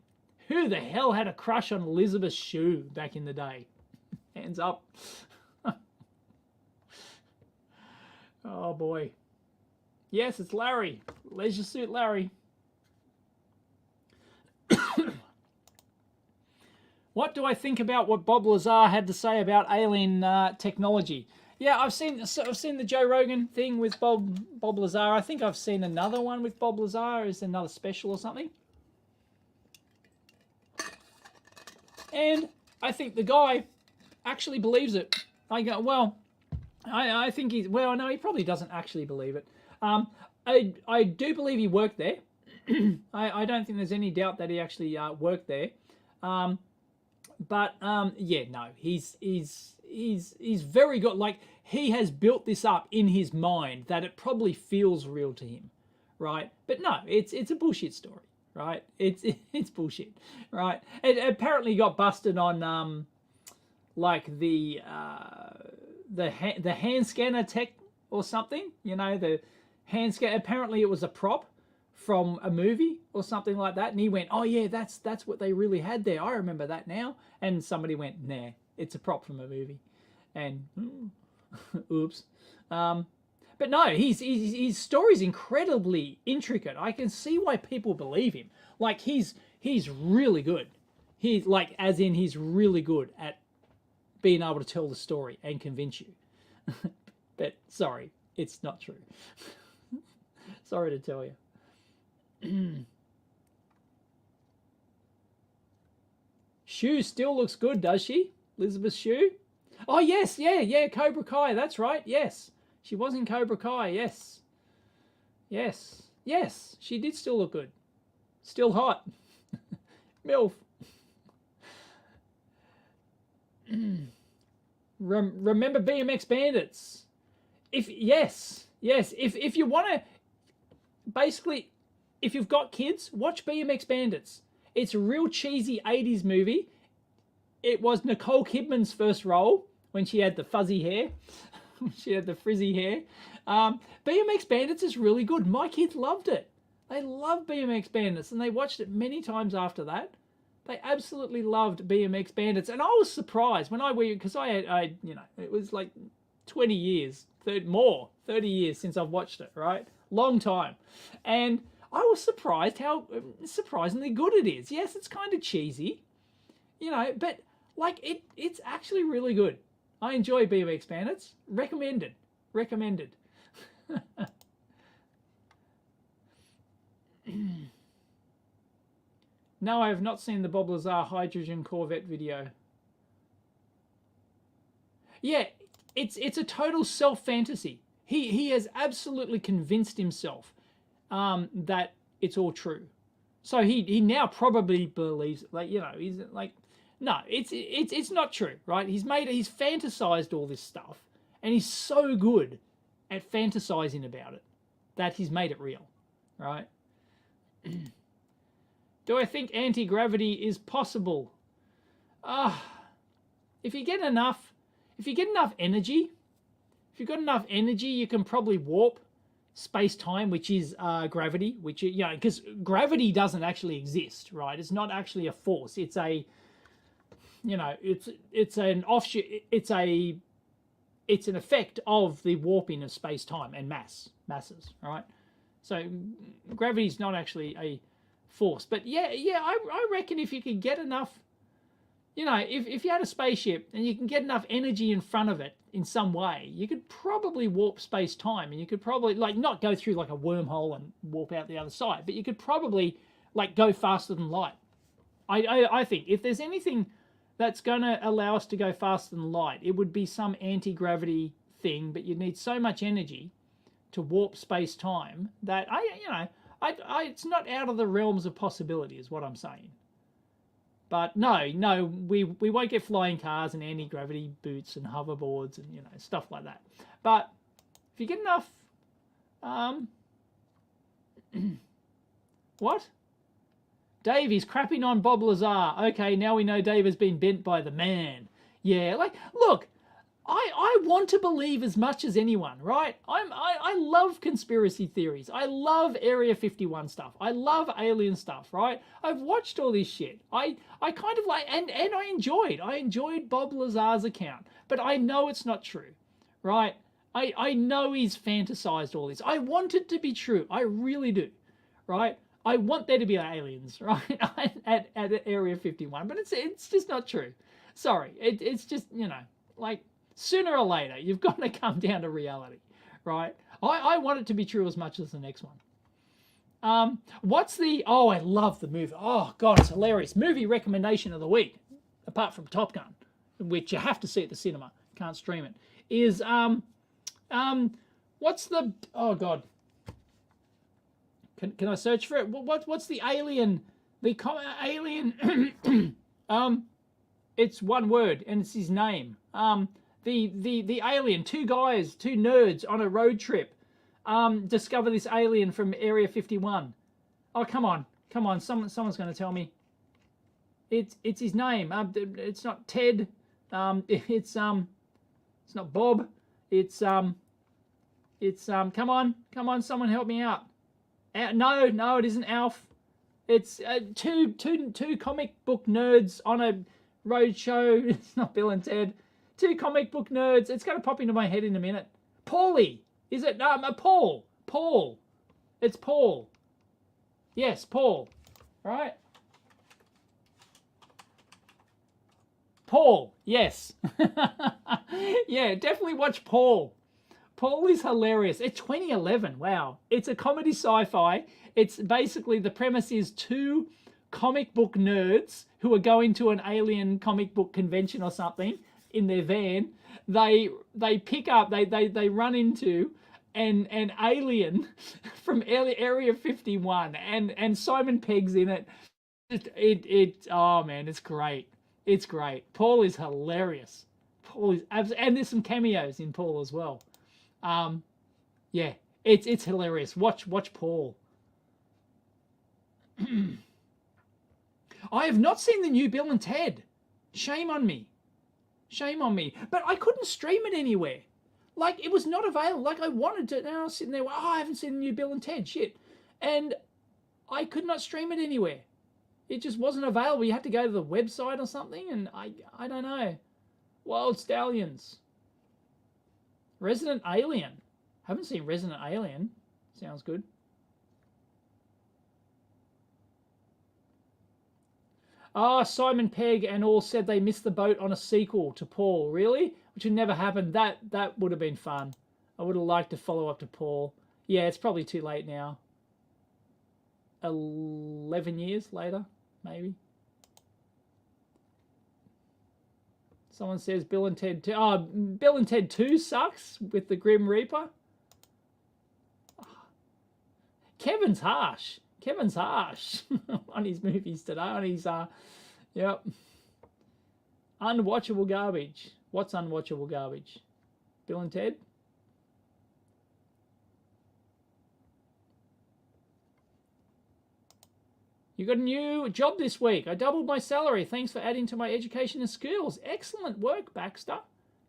Who the hell had a crush on Elizabeth Shue back in the day? Hands up. Oh, boy. Yes, it's Larry. Leisure Suit Larry. What do I think about what Bob Lazar had to say about alien technology? Yeah, I've seen the Joe Rogan thing with Bob Lazar. I think I've seen another one with Bob Lazar. Is another special or something? And I think the guy actually believes it. I go, well, I think he's, well, no, he probably doesn't actually believe it. I do believe he worked there. I don't think there's any doubt that he actually worked there. But yeah, no, he's very good. Like, he has built this up in his mind that it probably feels real to him, right? But no, it's a bullshit story, right? It's bullshit, right? It apparently got busted on like the hand scanner tech or something. You know, the hand scanner. Apparently, it was a prop from a movie or something like that, and he went, "Oh yeah, that's what they really had there. I remember that now." And somebody went, "Nah, it's a prop from a movie," and oops. But no, his story's incredibly intricate. I can see why people believe him. Like, he's really good. He's like, as in, he's really good at being able to tell the story and convince you. But sorry, it's not true. Sorry to tell you. Shue still looks good, does she? Elizabeth Shue? Oh, yes, yeah, Cobra Kai, that's right, yes. She was in Cobra Kai, yes. Yes, she did still look good. Still hot. MILF. Remember BMX Bandits? If you want to, basically, if you've got kids, watch BMX Bandits. It's a real cheesy 80s movie. It was Nicole Kidman's first role when she had the fuzzy hair. She had the frizzy hair. BMX Bandits is really good. My kids loved it. They loved BMX Bandits, and they watched it many times after that. They absolutely loved BMX Bandits, and I was surprised when because I you know, it was like 20 years, 30 years since I've watched it, right? Long time. And I was surprised how surprisingly good it is. Yes, it's kind of cheesy, you know, but like it's actually really good. I enjoy BMX Bandits. Recommended. No, I have not seen the Bob Lazar Hydrogen Corvette video. Yeah, it's a total self-fantasy. He has absolutely convinced himself that it's all true. So he now probably believes, like, you know, he's like, no, it's not true, right? He's fantasized all this stuff, and he's so good at fantasizing about it that he's made it real, right? Do I think anti-gravity is possible? If you get enough energy, if you've got enough energy, you can probably warp space-time, which is gravity, which, you know, because gravity doesn't actually exist, right? It's not actually a force. It's a, you know, it's an offshoot. It's an effect of the warping of space-time and masses, right? So gravity is not actually a force, but yeah, I reckon if you could get enough you know, if you had a spaceship and you can get enough energy in front of it in some way, you could probably warp space-time, and you could probably, like, not go through like a wormhole and warp out the other side, but you could probably, like, go faster than light. I think if there's anything that's going to allow us to go faster than light, it would be some anti-gravity thing, but you'd need so much energy to warp space-time that, it's not out of the realms of possibility, is what I'm saying. But no, we won't get flying cars and anti-gravity boots and hoverboards and, you know, stuff like that. But if you get enough, what? Dave is crapping on Bob Lazar. Okay, now we know Dave has been bent by the man. Yeah, like, look, I want to believe as much as anyone, right? I love conspiracy theories. I love Area 51 stuff. I love alien stuff, right? I've watched all this shit. I kind of like, and I enjoyed Bob Lazar's account, but I know it's not true, right? I know he's fantasized all this. I want it to be true. I really do, right? I want there to be aliens, right, at Area 51, but it's just not true. Sorry, it's just, you know, like, sooner or later, you've got to come down to reality, right? I want it to be true as much as the next one. What's the, oh, I love the movie. Oh, God, it's hilarious. Movie recommendation of the week, apart from Top Gun, which you have to see at the cinema, can't stream it, is, what's the, oh, God. Can I search for it? What's the alien? The alien. It's one word, and it's his name. The alien. Two guys, two nerds on a road trip, discover this alien from Area 51. Oh, come on. Someone's going to tell me. It's his name. It's not Ted. It's not Bob. It's come on. Someone help me out. No, it isn't Alf. It's two comic book nerds on a road show. It's not Bill and Ted. Two comic book nerds. It's going to pop into my head in a minute. Paulie. Is it? Paul. Paul. It's Paul. Yes, Paul. Right? Paul. Yes. Yeah, definitely watch Paul. Paul is hilarious. It's 2011. Wow. It's a comedy sci-fi. It's basically, the premise is two comic book nerds who are going to an alien comic book convention or something in their van. They pick up, they run into an alien from Area 51, and Simon Pegg's in it. Oh man, it's great. It's great. Paul is hilarious. And there's some cameos in Paul as well. Yeah, it's hilarious. Watch Paul. I have not seen the new Bill and Ted. Shame on me. But I couldn't stream it anywhere. Like, it was not available. Like, I wanted to. And I was sitting there, oh, I haven't seen the new Bill and Ted. Shit. And I could not stream it anywhere. It just wasn't available. You had to go to the website or something. And I don't know. Wild Stallions. Resident Alien. Haven't seen Resident Alien. Sounds good. Simon Pegg and all said they missed the boat on a sequel to Paul. Really? Which would never happen. That would have been fun. I would have liked to follow up to Paul. Yeah, it's probably too late now. 11 years later, maybe. Someone says Bill and Ted 2. Oh, Bill and Ted 2 sucks with the Grim Reaper. Kevin's harsh. Kevin's harsh on his movies today. On his, yep. Unwatchable garbage. What's unwatchable garbage? Bill and Ted? You got a new job this week. I doubled my salary. Thanks for adding to my education and skills. Excellent work, Baxter.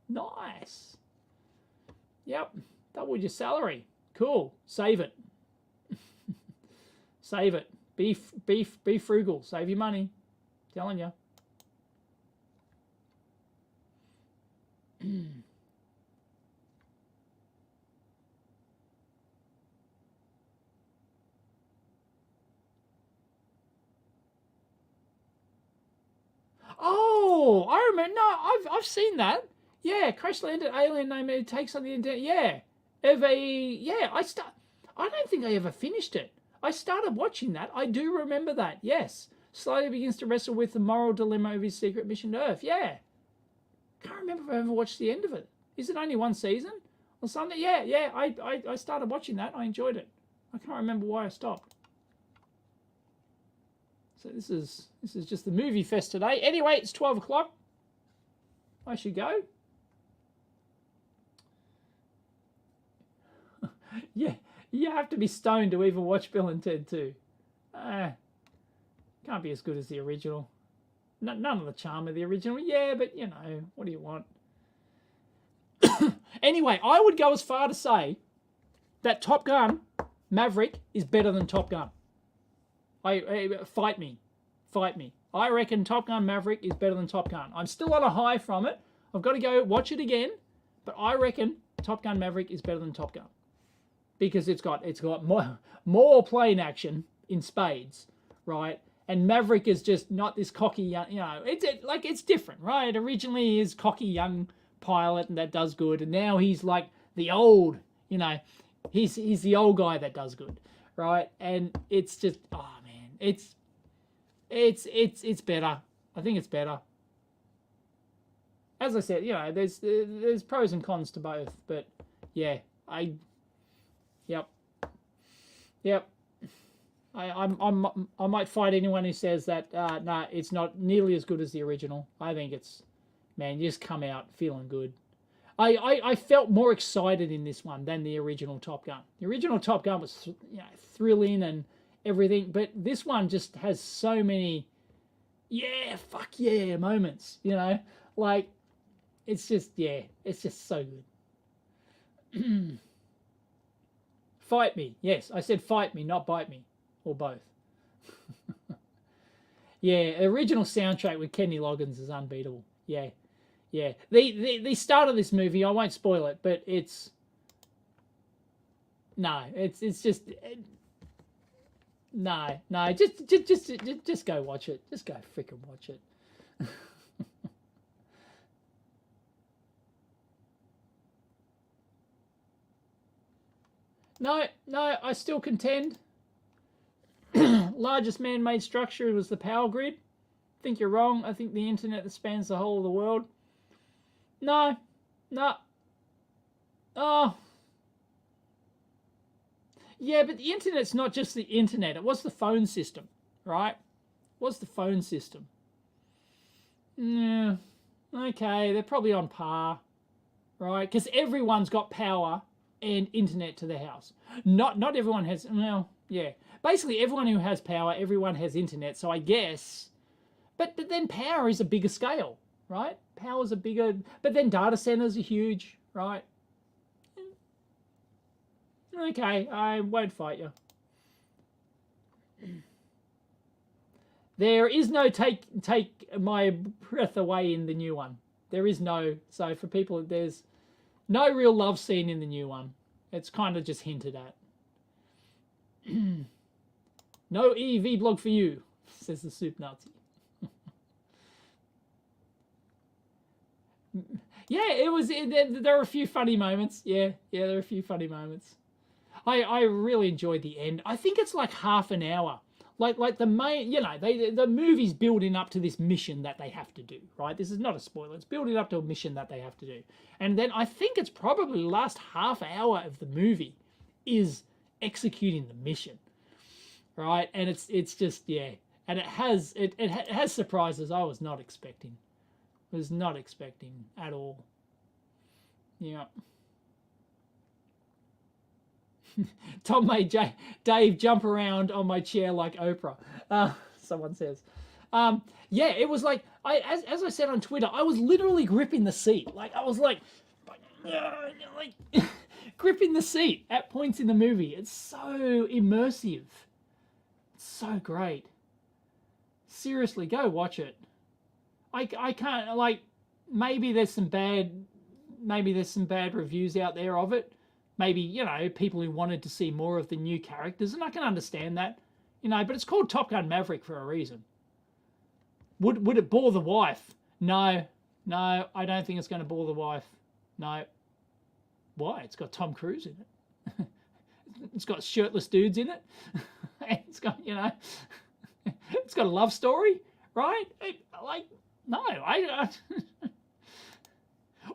Nice. Yep. Doubled your salary. Cool. Save it. Save it. Be frugal. Save your money. Telling you. Oh, I remember. No, I've seen that. Yeah, crash landed alien name. It takes on the internet. Yeah, yeah. I don't think I ever finished it. I started watching that. I do remember that. Yes, slowly begins to wrestle with the moral dilemma of his secret mission to Earth. Yeah, can't remember if I ever watched the end of it. Is it only one season or something? Yeah. I started watching that. I enjoyed it. I can't remember why I stopped. So this is just the movie fest today. Anyway, it's 12 o'clock. I should go. Yeah, you have to be stoned to even watch Bill and Ted 2. Can't be as good as the original. None of the charm of the original. Yeah, but you know, what do you want? Anyway, I would go as far to say that Top Gun Maverick is better than Top Gun. Fight me. I reckon Top Gun Maverick is better than Top Gun. I'm still on a high from it. I've got to go watch it again, but I reckon Top Gun Maverick is better than Top Gun because it's got more plane action in spades, right? And Maverick is just not this cocky young, you know. It's different, right? Originally he is cocky young pilot and that does good, and now he's like the old, you know, he's the old guy that does good, right? And it's just, oh man, it's better. I think it's better. As I said, you know, there's pros and cons to both, but yeah, yep. I might fight anyone who says that nah, it's not nearly as good as the original. I think it's, man, you just come out feeling good. I felt more excited in this one than the original Top Gun. The original Top Gun was thrilling and everything, but this one just has so many fuck yeah moments, you know, like it's just so good. Fight me. Yes, I said fight me, not bite me, or both. Yeah, original soundtrack with Kenny Loggins is unbeatable. Yeah. The start of this movie, I won't spoil it, but it's just just go watch it. Just go freaking watch it. No, I still contend. Largest man-made structure was the power grid. I think you're wrong. I think the internet that spans the whole of the world. No. Oh. Yeah, but the internet's not just the internet. It was the phone system, right? It was the phone system. Yeah. Okay, they're probably on par, right? Because everyone's got power and internet to their house. Not everyone has, well, yeah. Basically, everyone who has power, everyone has internet, so I guess... But then power is a bigger scale, right? Power's a bigger... But then data centers are huge, right? Okay, I won't fight you. There is no take my breath away in the new one. There is no... So for people, there's no real love scene in the new one. It's kind of just hinted at. No EEVblog for you, says the Soup Nazi. Yeah, it was. There were a few funny moments. Yeah, there were a few funny moments. I really enjoyed the end. I think it's like half an hour. Like the main, you know, the movie's building up to this mission that they have to do, right? This is not a spoiler. It's building up to a mission that they have to do. And then I think it's probably the last half hour of the movie is executing the mission, right? And it's just, yeah. And it has surprises I was not expecting. Was not expecting at all. Yeah. Tom made Dave jump around on my chair like Oprah. Someone says. Yeah, it was like, as I said on Twitter, I was literally gripping the seat. Like, I was like gripping the seat at points in the movie. It's so immersive. It's so great. Seriously, go watch it. I can't, like, maybe there's some bad reviews out there of it. Maybe, you know, people who wanted to see more of the new characters, and I can understand that, you know, but it's called Top Gun Maverick for a reason. Would it bore the wife? No, I don't think it's going to bore the wife. No. Why? It's got Tom Cruise in it. It's got shirtless dudes in it. It's got, it's got a love story, right? No,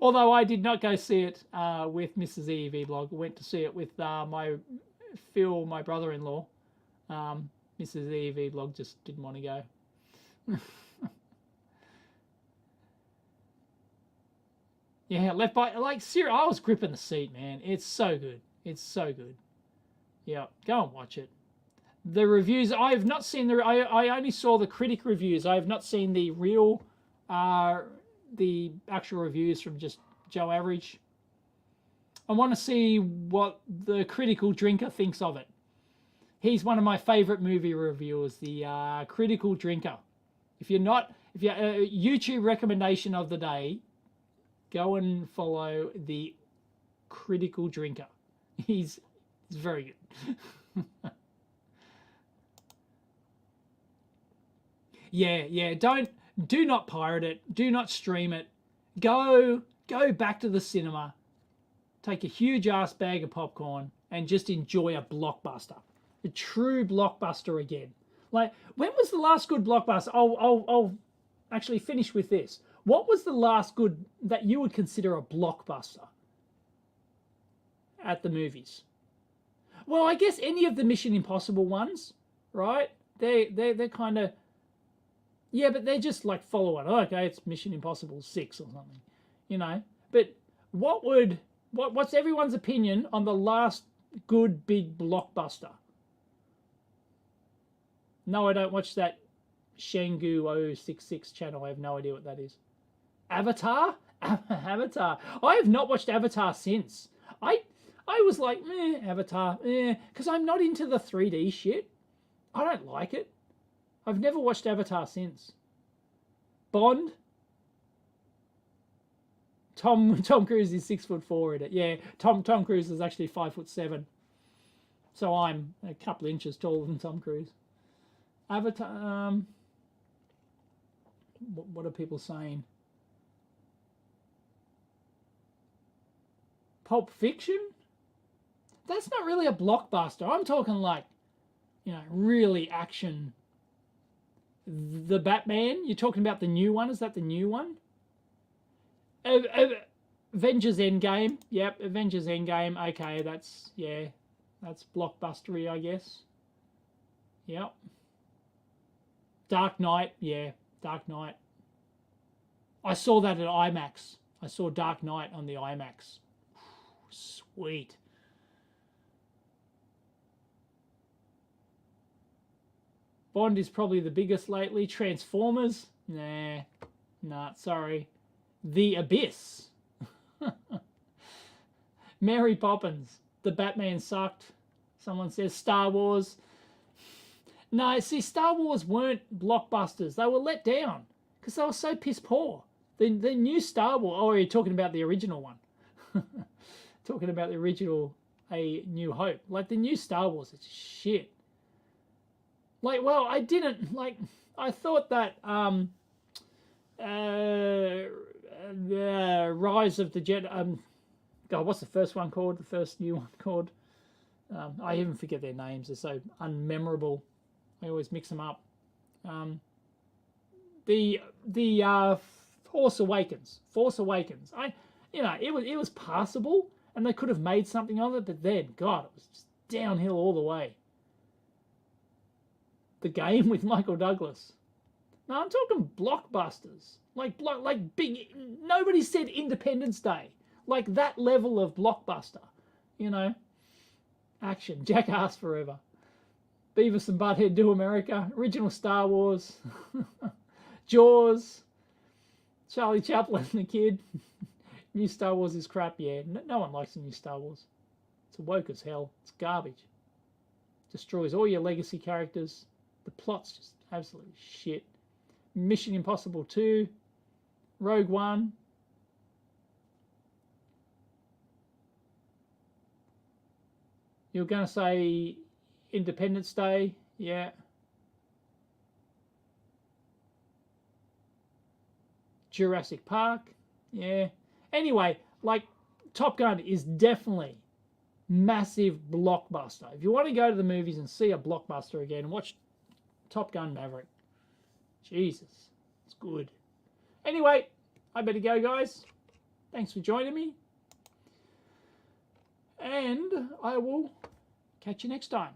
although I did not go see it with Mrs. EEVblog. I went to see it with my brother-in-law. Mrs. EEVblog just didn't want to go. Yeah, Left by, seriously, I was gripping the seat, man. It's so good. It's so good. Yeah, go and watch it. The reviews, I have not seen I only saw the critic reviews. I have not seen the real, the actual reviews from just Joe Average. I want to see what the critical drinker thinks of it. He's one of my favorite movie reviewers, the critical drinker. If you're YouTube recommendation of the day, go and follow the critical drinker. He's very good. Yeah. Do not pirate it. Do not stream it. Go back to the cinema. Take a huge ass bag of popcorn and just enjoy a blockbuster. A true blockbuster again. Like, when was the last good blockbuster? I'll actually finish with this. What was the last good that you would consider a blockbuster at the movies? Well, I guess any of the Mission Impossible ones, right? They're kind of, yeah, but they're just like follow-on. Oh, okay, it's Mission Impossible 6 or something, But what's everyone's opinion on the last good big blockbuster? No, I don't watch that Shengu 066 channel. I have no idea what that is. Avatar? Avatar. I have not watched Avatar since. I was like, Avatar, because I'm not into the 3D shit. I don't like it. I've never watched Avatar since. Bond? Tom Cruise is 6'4" in it. Yeah, Tom Cruise is actually 5'7". So I'm a couple inches taller than Tom Cruise. Avatar. What are people saying? Pulp Fiction? That's not really a blockbuster. I'm talking like, really action. The Batman? You're talking about the new one? Is that the new one? Avengers Endgame. Yep, Avengers Endgame. Okay, that's blockbustery, I guess. Yep. Dark Knight. Yeah, Dark Knight. I saw that at IMAX. I saw Dark Knight on the IMAX. Sweet. Bond is probably the biggest lately. Transformers? Nah, sorry. The Abyss. Mary Poppins. The Batman sucked. Someone says Star Wars. No, see, Star Wars weren't blockbusters. They were let down because they were so piss poor. The new Star Wars. Oh, you're talking about the original one. Talking about the original A New Hope. Like, the new Star Wars, it's shit. Like, well, I thought that Rise of the Jedi. God, what's the first one called? The first new one called? I even forget their names. They're so unmemorable. I always mix them up. The Force Awakens. It was passable, and they could have made something of it, but then, God, it was just downhill all the way. The Game with Michael Douglas. No, I'm talking blockbusters. Like big. Nobody said Independence Day. Like that level of blockbuster. Action. Jackass Forever. Beavis and Butthead Do America. Original Star Wars. Jaws. Charlie Chaplin, the kid. New Star Wars is crap, yeah. No one likes the new Star Wars. It's woke as hell. It's garbage. Destroys all your legacy characters. The plot's just absolutely shit. Mission Impossible 2. Rogue One. You're going to say Independence Day? Yeah. Jurassic Park. Yeah. Anyway, like, Top Gun is definitely massive blockbuster. If you want to go to the movies and see a blockbuster again, watch Top Gun Maverick. Jesus, it's good. Anyway, I better go, guys. Thanks for joining me. And I will catch you next time.